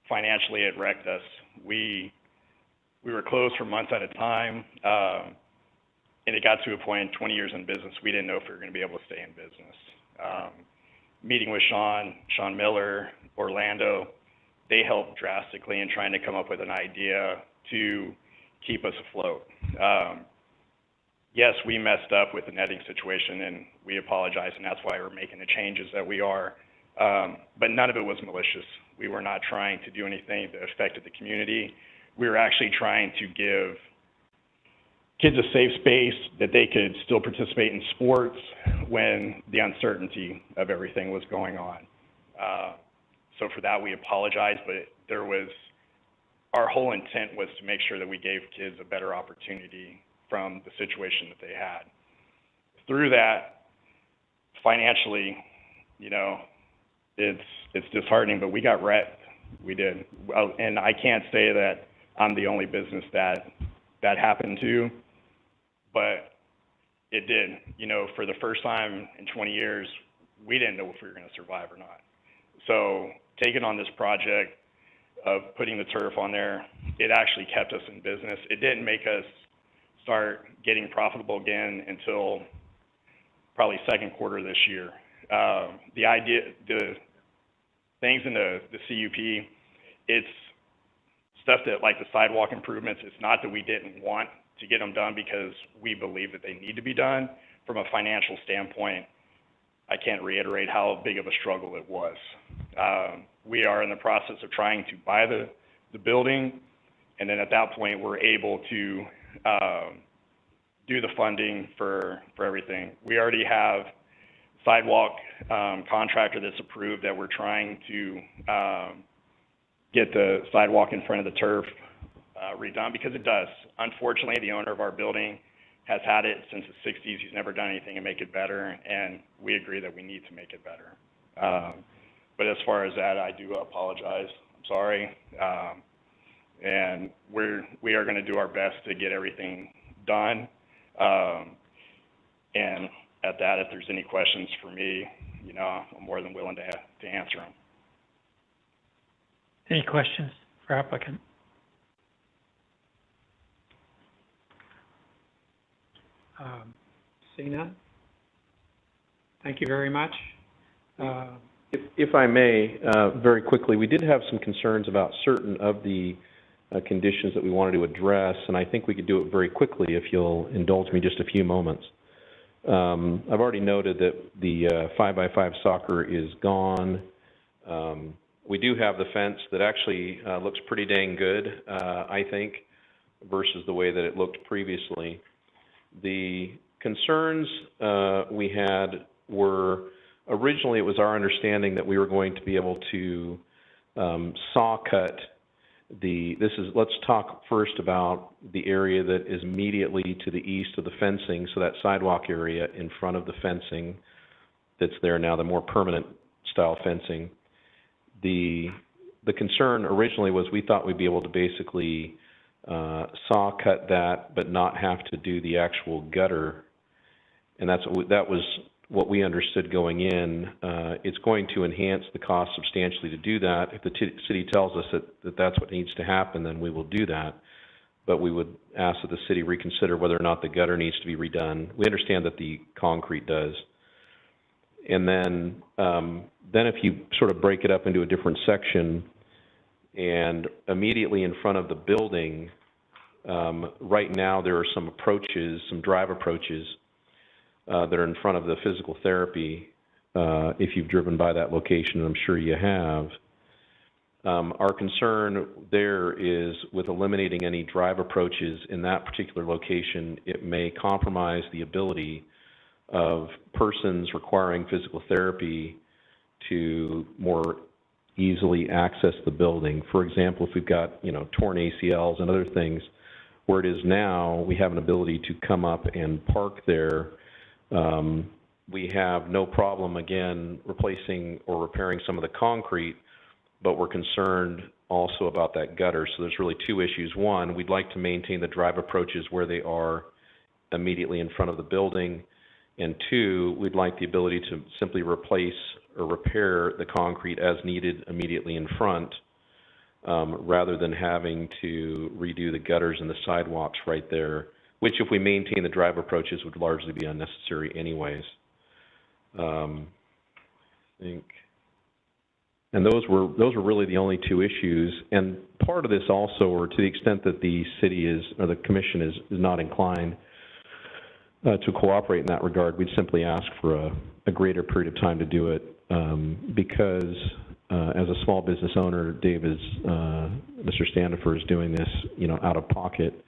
Financially, it wrecked us. We were closed for months at a time, and it got to a point, 20 years in business, we didn't know if we were going to be able to stay in business. Meeting with Sean Miller, Orlando, they helped drastically in trying to come up with an idea to keep us afloat. Yes, we messed up with the netting situation, and we apologize, and that's why we're making the changes that we are. But none of it was malicious. We were not trying to do anything that affected the community. We were actually trying to give kids a safe space that they could still participate in sports when the uncertainty of everything was going on. So for that, we apologize, but our whole intent was to make sure that we gave kids a better opportunity from the situation that they had. Through that, financially, it's disheartening, but we got wrecked. We did. Well, and I can't say that I'm the only business that happened to, but it did. For the first time in 20 years, we didn't know if we were going to survive or not. So taking on this project of putting the turf on there, it actually kept us in business. It didn't make us start getting profitable again until probably second quarter this year. The things in the CUP, it's stuff that, like the sidewalk improvements, it's not that we didn't want to get them done because we believe that they need to be done. From a financial standpoint, I can't reiterate how big of a struggle it was. We are in the process of trying to buy the building, and then at that point, we're able to do the funding for everything. We already have sidewalk contractor that's approved that we're trying to get the sidewalk in front of the turf redone, because it does. Unfortunately, the owner of our building has had it since the 60s. He's never done anything to make it better, and we agree that we need to make it better. But as far as that, I do apologize. I'm sorry. And we are going to do our best to get everything done. And at that, if there's any questions for me, I'm more than willing to answer them. Any questions for applicant? Seeing none? Thank you very much. If I may, very quickly, we did have some concerns about certain of the conditions that we wanted to address, and I think we could do it very quickly if you'll indulge me just a few moments. I've already noted that the 5x5 soccer is gone. We do have the fence that actually looks pretty dang good, I think, versus the way that it looked previously. The concerns we had were, originally it was our understanding that we were going to be able to saw cut let's talk first about the area that is immediately to the east of the fencing, so that sidewalk area in front of the fencing that's there now, the more permanent style fencing. The concern originally was we thought we'd be able to basically saw cut that, but not have to do the actual gutter, and that was what we understood going in. It's going to enhance the cost substantially to do that. If the city tells us that that's what needs to happen, then we will do that. But we would ask that the city reconsider whether or not the gutter needs to be redone. We understand that the concrete does. And then if you sort of break it up into a different section, and immediately in front of the building, right now there are some approaches, some drive approaches. that are in front of the physical therapy, if you've driven by that location, and I'm sure you have. Our concern there is with eliminating any drive approaches in that particular location, it may compromise the ability of persons requiring physical therapy to more easily access the building. For example, if we've got, torn ACLs and other things, where it is now, we have an ability to come up and park there. We have no problem, again, replacing or repairing some of the concrete, but we're concerned also about that gutter. So there's really two issues. One, we'd like to maintain the drive approaches where they are immediately in front of the building. And two, we'd like the ability to simply replace or repair the concrete as needed immediately in front, rather than having to redo the gutters and the sidewalks right there, which if we maintain the drive approaches would largely be unnecessary anyways. And those were really the only two issues. And part of this also, or to the extent that the city is, or the commission is not inclined to cooperate in that regard, we'd simply ask for a greater period of time to do it, because as a small business owner, Mr. Standifer is doing this, out of pocket.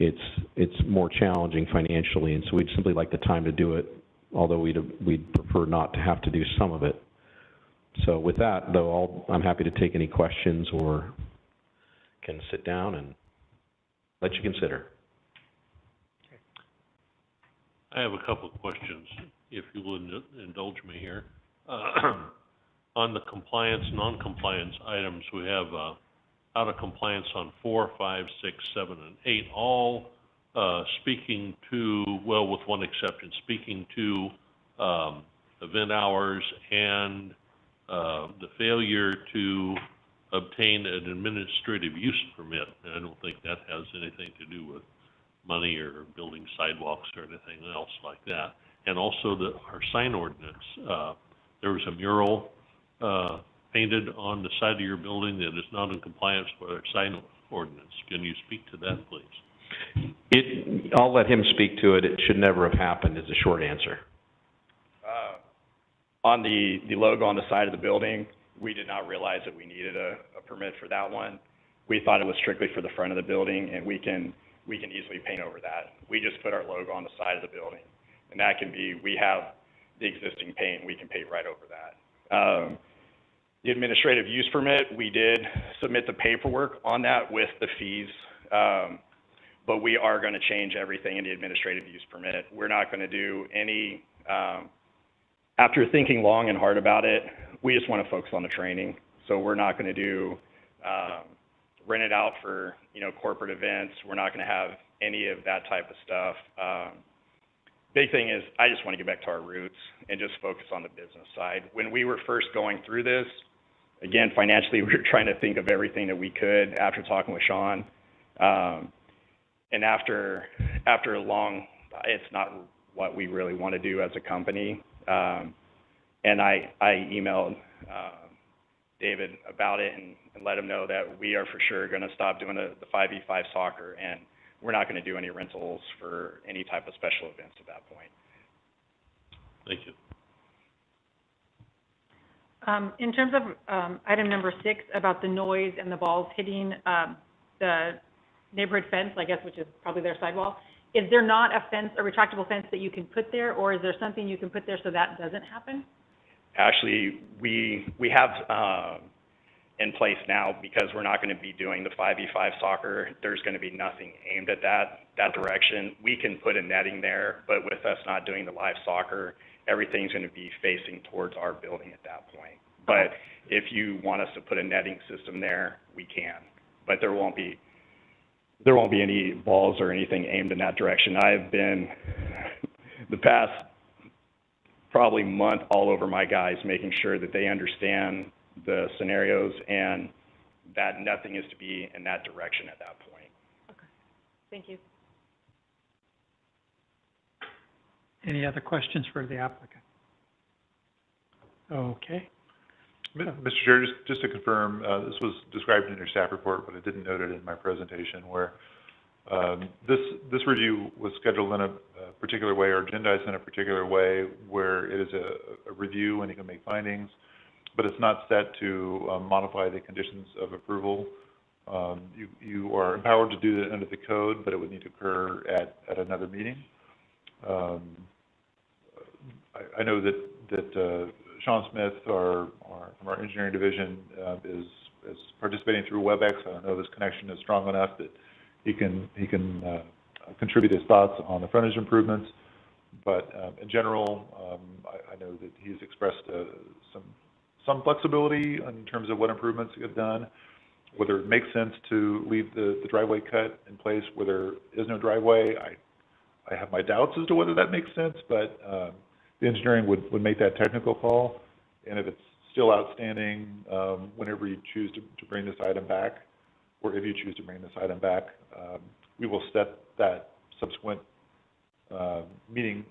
It's more challenging financially, and so we'd simply like the time to do it, although we'd prefer not to have to do some of it. So with that, though, I'm happy to take any questions or can sit down and let you consider. I have a couple of questions, if you would indulge me here. On the compliance, non-compliance items, we have out of compliance on 4, 5, 6, 7, and 8, all speaking to, well, with one exception, speaking to event hours and the failure to obtain an administrative use permit. And I don't think that has anything to do with money or building sidewalks or anything else like that. And also our sign ordinance. There was a mural painted on the side of your building that is not in compliance with our sign ordinance. Can you speak to that, please? I'll let him speak to it. It should never have happened is the short answer. On the logo on the side of the building, we did not realize that we needed a permit for that one. We thought it was strictly for the front of the building, and we can easily paint over that. We just put our logo on the side of the building, and that can be, we have the existing paint, we can paint right over that. The administrative use permit, we did submit the paperwork on that with the fees, but we are going to change everything in the administrative use permit. We're not going to do any, after thinking long and hard about it, we just want to focus on the training. So we're not going to do, rent it out for, corporate events. We're not going to have any of that type of stuff. Big thing is, I just want to get back to our roots and just focus on the business side. When we were first going through this, again, financially, we were trying to think of everything that we could after talking with Sean. And after a long, it's not what we really want to do as a company. And I emailed David about it and let him know that we are for sure going to stop doing the 5v5 soccer, and we're not going to do any rentals for any type of special events at that point. Thank you. In terms of item number 6 about the noise and the balls hitting the neighborhood fence, I guess, which is probably their sidewall, is there not a fence, a retractable fence that you can put there, or is there something you can put there so that doesn't happen? Actually, we have in place now, because we're not going to be doing the 5v5 soccer, there's going to be nothing aimed at that direction. We can put a netting there, but with us not doing the live soccer, everything's going to be facing towards our building at that point. But if you want us to put a netting system there, we can. But there won't be any balls or anything aimed in that direction. I've been the past probably month all over my guys, making sure that they understand the scenarios and that nothing is to be in that direction at that point. Okay, thank you. Any other questions for the applicant? Okay. Mr. Chair, just to confirm, this was described in your staff report, but I didn't note it in my presentation, where This review was scheduled in a particular way, or agendized in a particular way, where it is a review and you can make findings, but it's not set to modify the conditions of approval. You are empowered to do that under the code, but it would need to occur at another meeting. I know that Sean Smith, from our engineering division, is participating through WebEx. I don't know if his connection is strong enough that he can contribute his thoughts on the frontage improvements. But in general, I know that he's expressed some flexibility in terms of what improvements get done, whether it makes sense to leave the driveway cut in place where there is no driveway. I have my doubts as to whether that makes sense, but the engineering would make that technical call. And if it's still outstanding, whenever you choose to bring this item back, or if you choose to bring this item back, we will set that subsequent meeting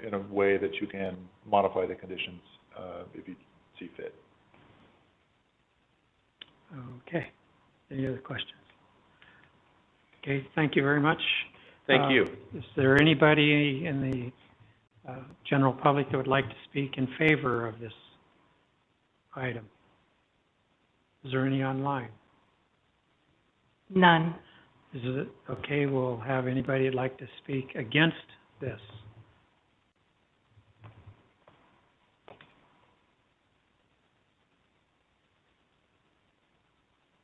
in a way that you can modify the conditions if you see fit. Okay. Any other questions? Okay, thank you very much. Thank you. Is there anybody in the general public that would like to speak in favor of this item? Is there any online? None. Is it okay? We'll have anybody that'd like to speak against this.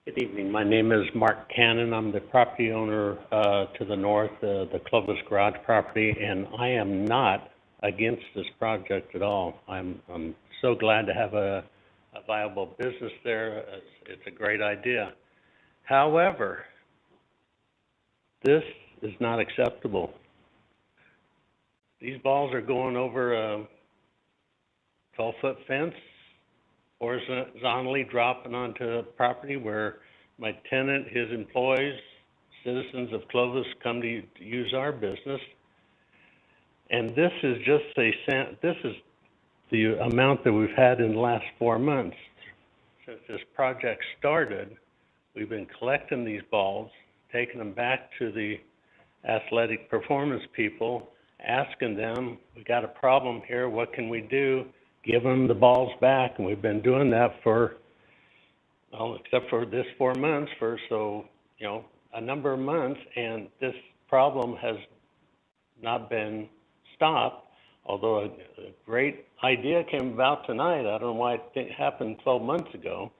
Good evening. My name is Mark Cannon. I'm the property owner to the north, the Clovis garage property, and I am not against this project at all. I'm so glad to have a viable business there. It's a great idea. However, this is not acceptable. These balls are going over a 12-foot fence, horizontally dropping onto a property where my tenant, his employees, citizens of Clovis come to use our business. And this is just this is the amount that we've had in the last 4 months. Since this project started, we've been collecting these balls, taking them back to the athletic performance people, asking them, we got a problem here, what can we do? Give them the balls back, and we've been doing that for, well, except for this 4 months, a number of months, and this problem has not been stopped, although a great idea came about tonight. I don't know why it didn't happen 12 months ago.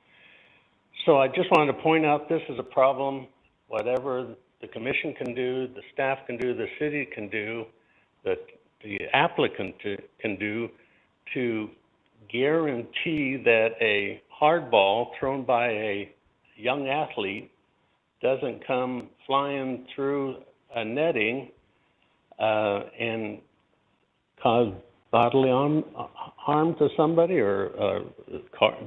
So I just wanted to point out this is a problem. Whatever the commission can do, the staff can do, the city can do, the applicant can do to guarantee that a hard ball thrown by a young athlete doesn't come flying through a netting and cause bodily harm to somebody or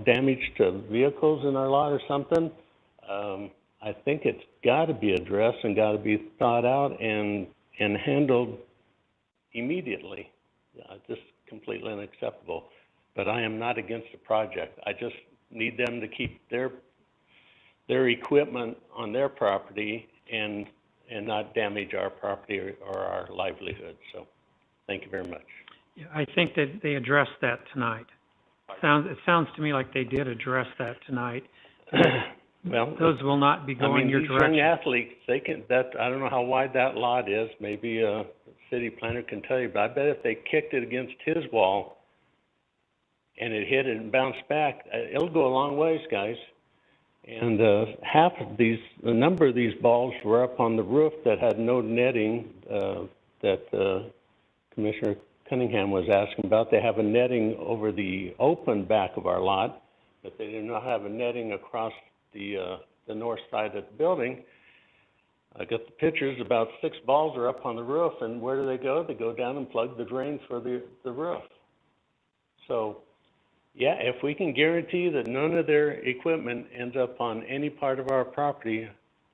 damage to vehicles in our lot or something. I think it's got to be addressed and got to be thought out and handled immediately. Just completely unacceptable. But I am not against the project. I just need them to keep their equipment on their property and not damage our property or our livelihood. So, thank you very much. Yeah, I think that they addressed that tonight. It sounds to me like they did address that tonight. Well, those will not be going your these direction. young athletes, I don't know how wide that lot is. Maybe a city planner can tell you, but I bet if they kicked it against his wall and it hit it and bounced back, it'll go a long ways, guys. And a number of these balls were up on the roof that had no netting that Commissioner Cunningham was asking about. They have a netting over the open back of our lot, but they do not have a netting across the north side of the building. I got the pictures. About 6 balls are up on the roof, and where do they go? They go down and plug the drain for the roof. So, yeah, if we can guarantee that none of their equipment ends up on any part of our property,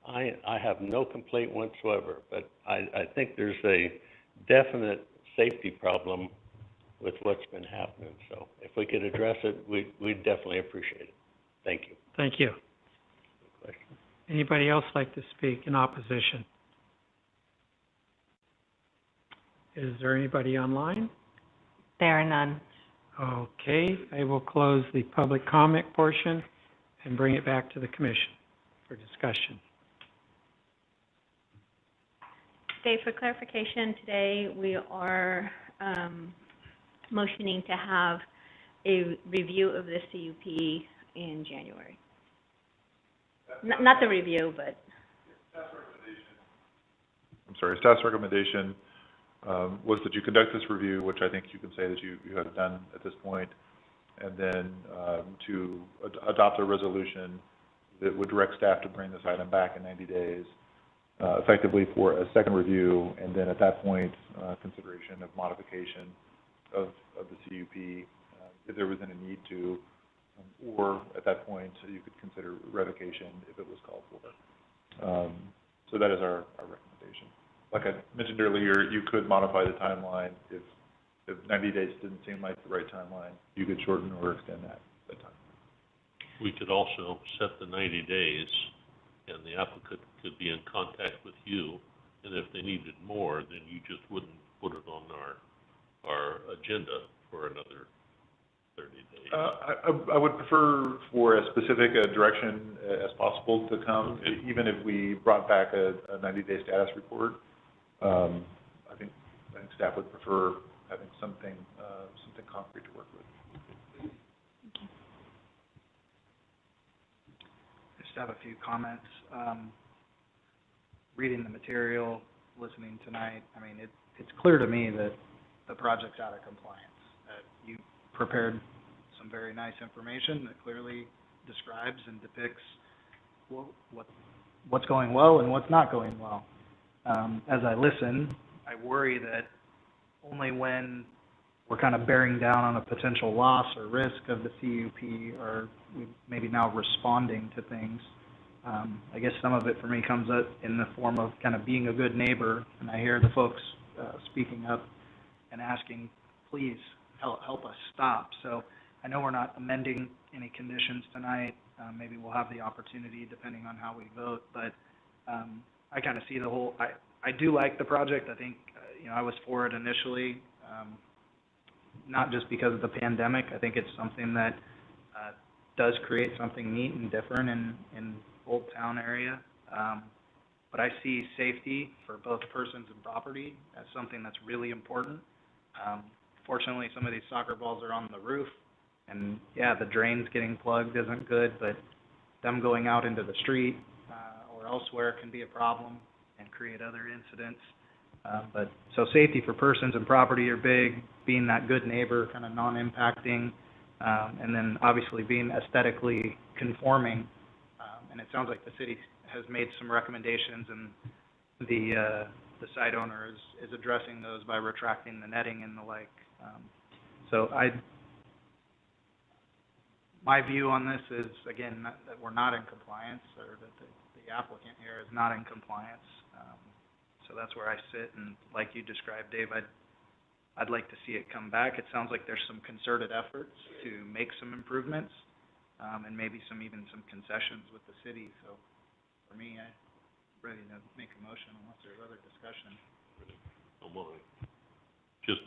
I have no complaint whatsoever. But I think there's a definite safety problem with what's been happening. So if we could address it, we'd definitely appreciate it. Thank you. Thank you. Anybody else like to speak in opposition? Is there anybody online? There are none. Okay, I will close the public comment portion and bring it back to the commission for discussion. Dave, for clarification, today we are motioning to have a review of the CUP in January. Not the review, but... Staff's recommendation was that you conduct this review, which I think you can say that you have done at this point, and then to adopt a resolution that would direct staff to bring this item back in 90 days, effectively for a second review, and then at that point, consideration of modification of the CUP, if there was any need to, or at that point, you could consider revocation if it was called for. So that is our recommendation. Like I mentioned earlier, you could modify the timeline if 90 days didn't seem like the right timeline. You could shorten or extend that time. We could also set the 90 days, and the applicant could be in contact with you, and if they needed more, then you just wouldn't put it on our agenda for another 30 days. I would prefer for as specific a direction as possible to come, okay. Even if we brought back a 90-day status report. I think staff would prefer having something concrete to work with. I just have a few comments. Reading the material, listening tonight, I mean, it's clear to me that the project's out of compliance. You prepared some very nice information that clearly describes and depicts what's going well and what's not going well. As I listen, I worry that only when we're kind of bearing down on a potential loss or risk of the CUP are we maybe now responding to things. I guess some of it for me comes up in the form of kind of being a good neighbor, and I hear the folks speaking up and asking, please help us stop. So I know we're not amending any conditions tonight. Maybe we'll have the opportunity depending on how we vote, but I kind of see the whole, I do like the project. I think, I was for it initially, not just because of the pandemic. I think it's something that does create something neat and different in Old Town area. But I see safety for both persons and property as something that's really important. Fortunately, some of these soccer balls are on the roof, and yeah, the drains getting plugged isn't good, but them going out into the street or elsewhere can be a problem and create other incidents. But so safety for persons and property are big, being that good neighbor, kind of non-impacting, and then obviously being aesthetically conforming. And it sounds like the city has made some recommendations, and the site owner is addressing those by retracting the netting and the like. So my view on this is, again, that we're not in compliance, or that the applicant here is not in compliance. So that's where I sit, and like you described, Dave, I'd like to see it come back. It sounds like there's some concerted efforts to make some improvements, and maybe even some concessions with the city. So for me, I'm ready to make a motion unless there's other discussion. I want to just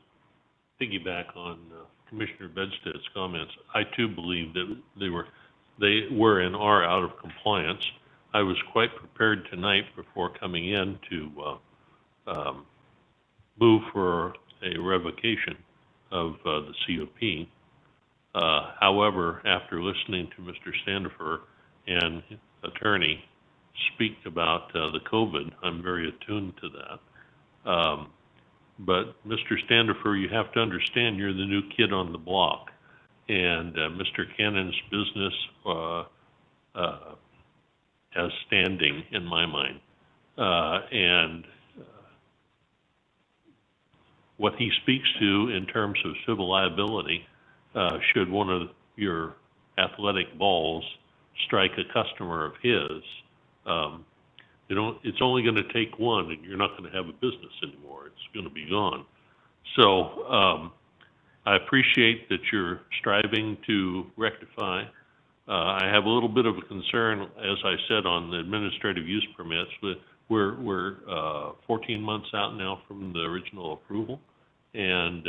piggyback on Commissioner Bedstead's comments. I too believe that they were and are out of compliance. I was quite prepared tonight before coming in to move for a revocation of the COP. However, after listening to Mr. Standifer and attorney speak about the COVID, I'm very attuned to that. But Mr. Standifer, you have to understand you're the new kid on the block, and Mr. Cannon's business has standing in my mind, and what he speaks to in terms of civil liability, should one of your athletic balls strike a customer of his, it's only going to take one, and you're not going to have a business anymore. It's going to be gone. So I appreciate that you're striving to rectify. I have a little bit of a concern, as I said, on the administrative use permits, we're 14 months out now from the original approval, and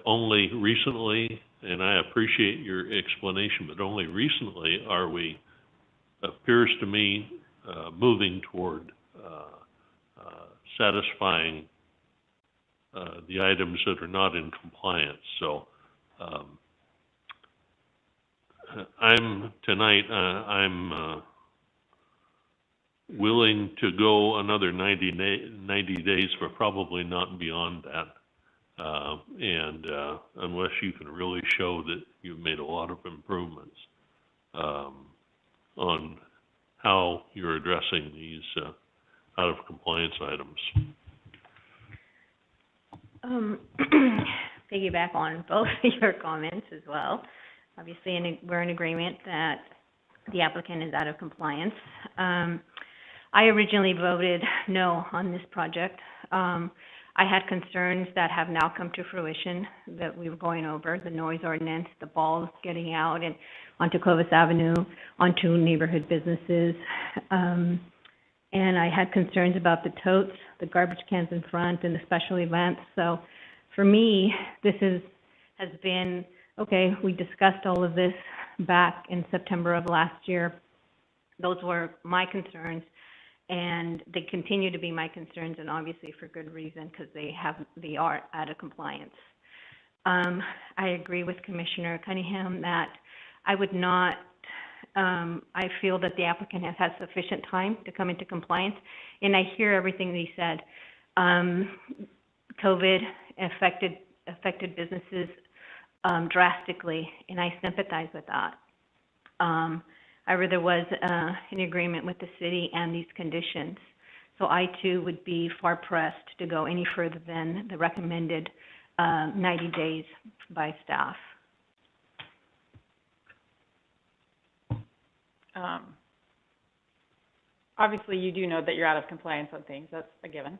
only recently, and I appreciate your explanation, but only recently are we, appears to me, moving toward satisfying the items that are not in compliance. So I'm willing to go another 90 days, but probably not beyond that. Unless you can really show that you've made a lot of improvements on how you're addressing these out of compliance items. Piggyback on both of your comments as well. Obviously, we're in agreement that the applicant is out of compliance. I originally voted no on this project. I had concerns that have now come to fruition that we were going over, the noise ordinance, the balls getting out and onto Clovis Avenue, onto neighborhood businesses. And I had concerns about the totes, the garbage cans in front, and the special events. So for me, this has been, okay, we discussed all of this back in September of last year. Those were my concerns, and they continue to be my concerns, and obviously for good reason, because they are out of compliance. I agree with Commissioner Cunningham that I would not, I feel that the applicant has had sufficient time to come into compliance, and I hear everything that he said. COVID affected businesses drastically, and I sympathize with that. However, there was an agreement with the city and these conditions. So I too would be far pressed to go any further than the recommended 90 days by staff. Obviously, you do know that you're out of compliance on things. That's a given.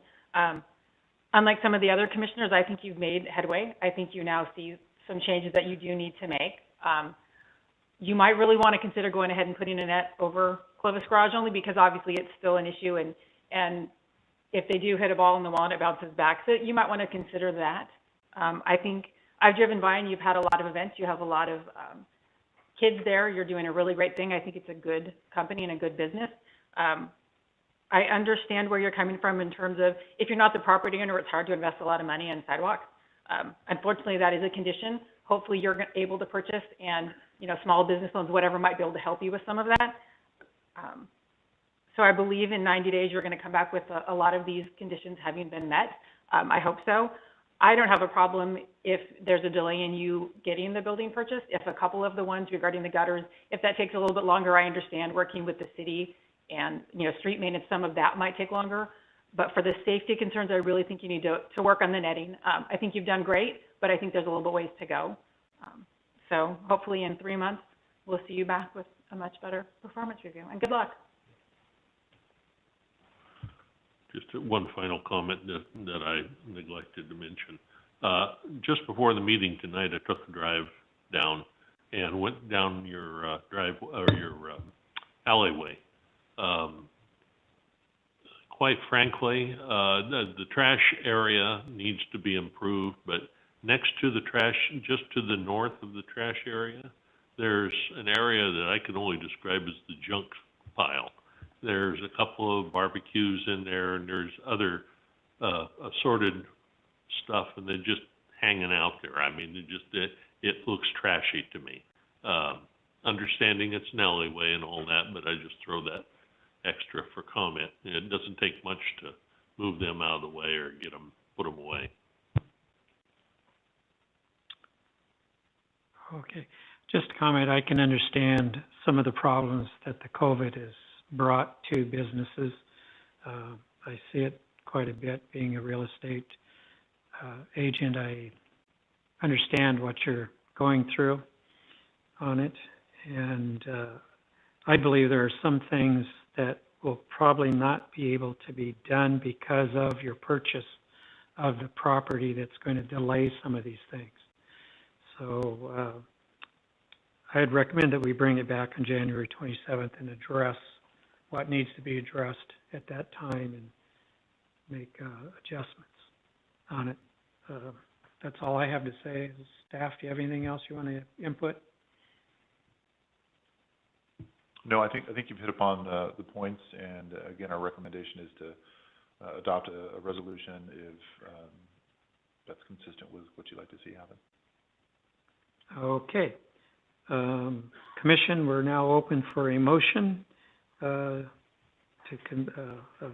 Unlike some of the other commissioners, I think you've made headway. I think you now see some changes that you do need to make. You might really want to consider going ahead and putting a net over Clovis Garage, only because obviously it's still an issue, and if they do hit a ball in the wall and it bounces back, so you might want to consider that. I think I've driven by and you've had a lot of events. You have a lot of kids there. You're doing a really great thing. I think it's a good company and a good business. I understand where you're coming from in terms of if you're not the property owner, it's hard to invest a lot of money in sidewalks. Unfortunately, that is a condition. Hopefully you're able to purchase, and small business loans, whatever, might be able to help you with some of that. So I believe in 90 days you're going to come back with a lot of these conditions having been met. I hope so. I don't have a problem if there's a delay in you getting the building purchased. If a couple of the ones regarding the gutters, if that takes a little bit longer, I understand working with the city and street maintenance, some of that might take longer. But for the safety concerns, I really think you need to work on the netting. I think you've done great, but I think there's a little bit ways to go. So hopefully in 3 months, we'll see you back with a much better performance review. And good luck. Just one final comment that I neglected to mention. Just before the meeting tonight, I took a drive down and went down your alleyway. Quite frankly, the trash area needs to be improved, but next to the trash, just to the north of the trash area, there's an area that I can only describe as the junk pile. There's a couple of barbecues in there, and there's other assorted stuff, and they're just hanging out there. I mean, it looks trashy to me. Understanding it's an alleyway and all that, but I just throw that extra for comment. It doesn't take much to move them out of the way or put them away. Okay. Just a comment, I can understand some of the problems that the COVID has brought to businesses. I see it quite a bit being a real estate agent. I understand what you're going through on it, and I believe there are some things that will probably not be able to be done because of your purchase of the property that's going to delay some of these things. So I'd recommend that we bring it back on January 27th and address what needs to be addressed at that time and make, adjustments on it. That's all I have to say. Staff, do you have anything else you want to input? No, I think you've hit upon, the points, and again, our recommendation is to, adopt a resolution if, that's consistent with what you'd like to see happen. Okay. Commission, we're now open for a motion, of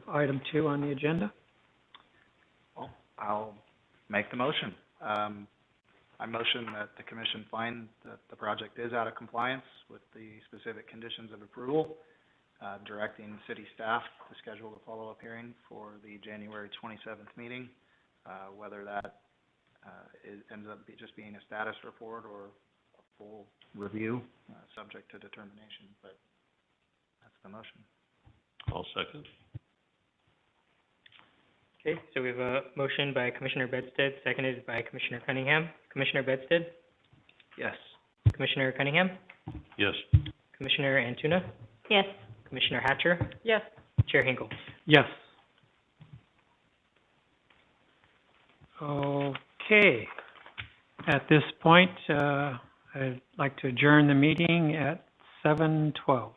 item 2 on the agenda. Well, I'll make the motion. I motion that the commission find that the project is out of compliance with the specific conditions of approval, directing city staff to schedule the follow-up hearing for the January 27th meeting, whether that ends up just being a status report or a full review, subject to determination, but that's the motion. I'll second. Okay, so we have a motion by Commissioner Bedstead, seconded by Commissioner Cunningham. Commissioner Bedstead? Yes. Commissioner Cunningham? Yes. Commissioner Antuna? Yes. Commissioner Hatcher? Yes. Chair Hinkle? Yes. Okay. At this point, I'd like to adjourn the meeting at 7:12.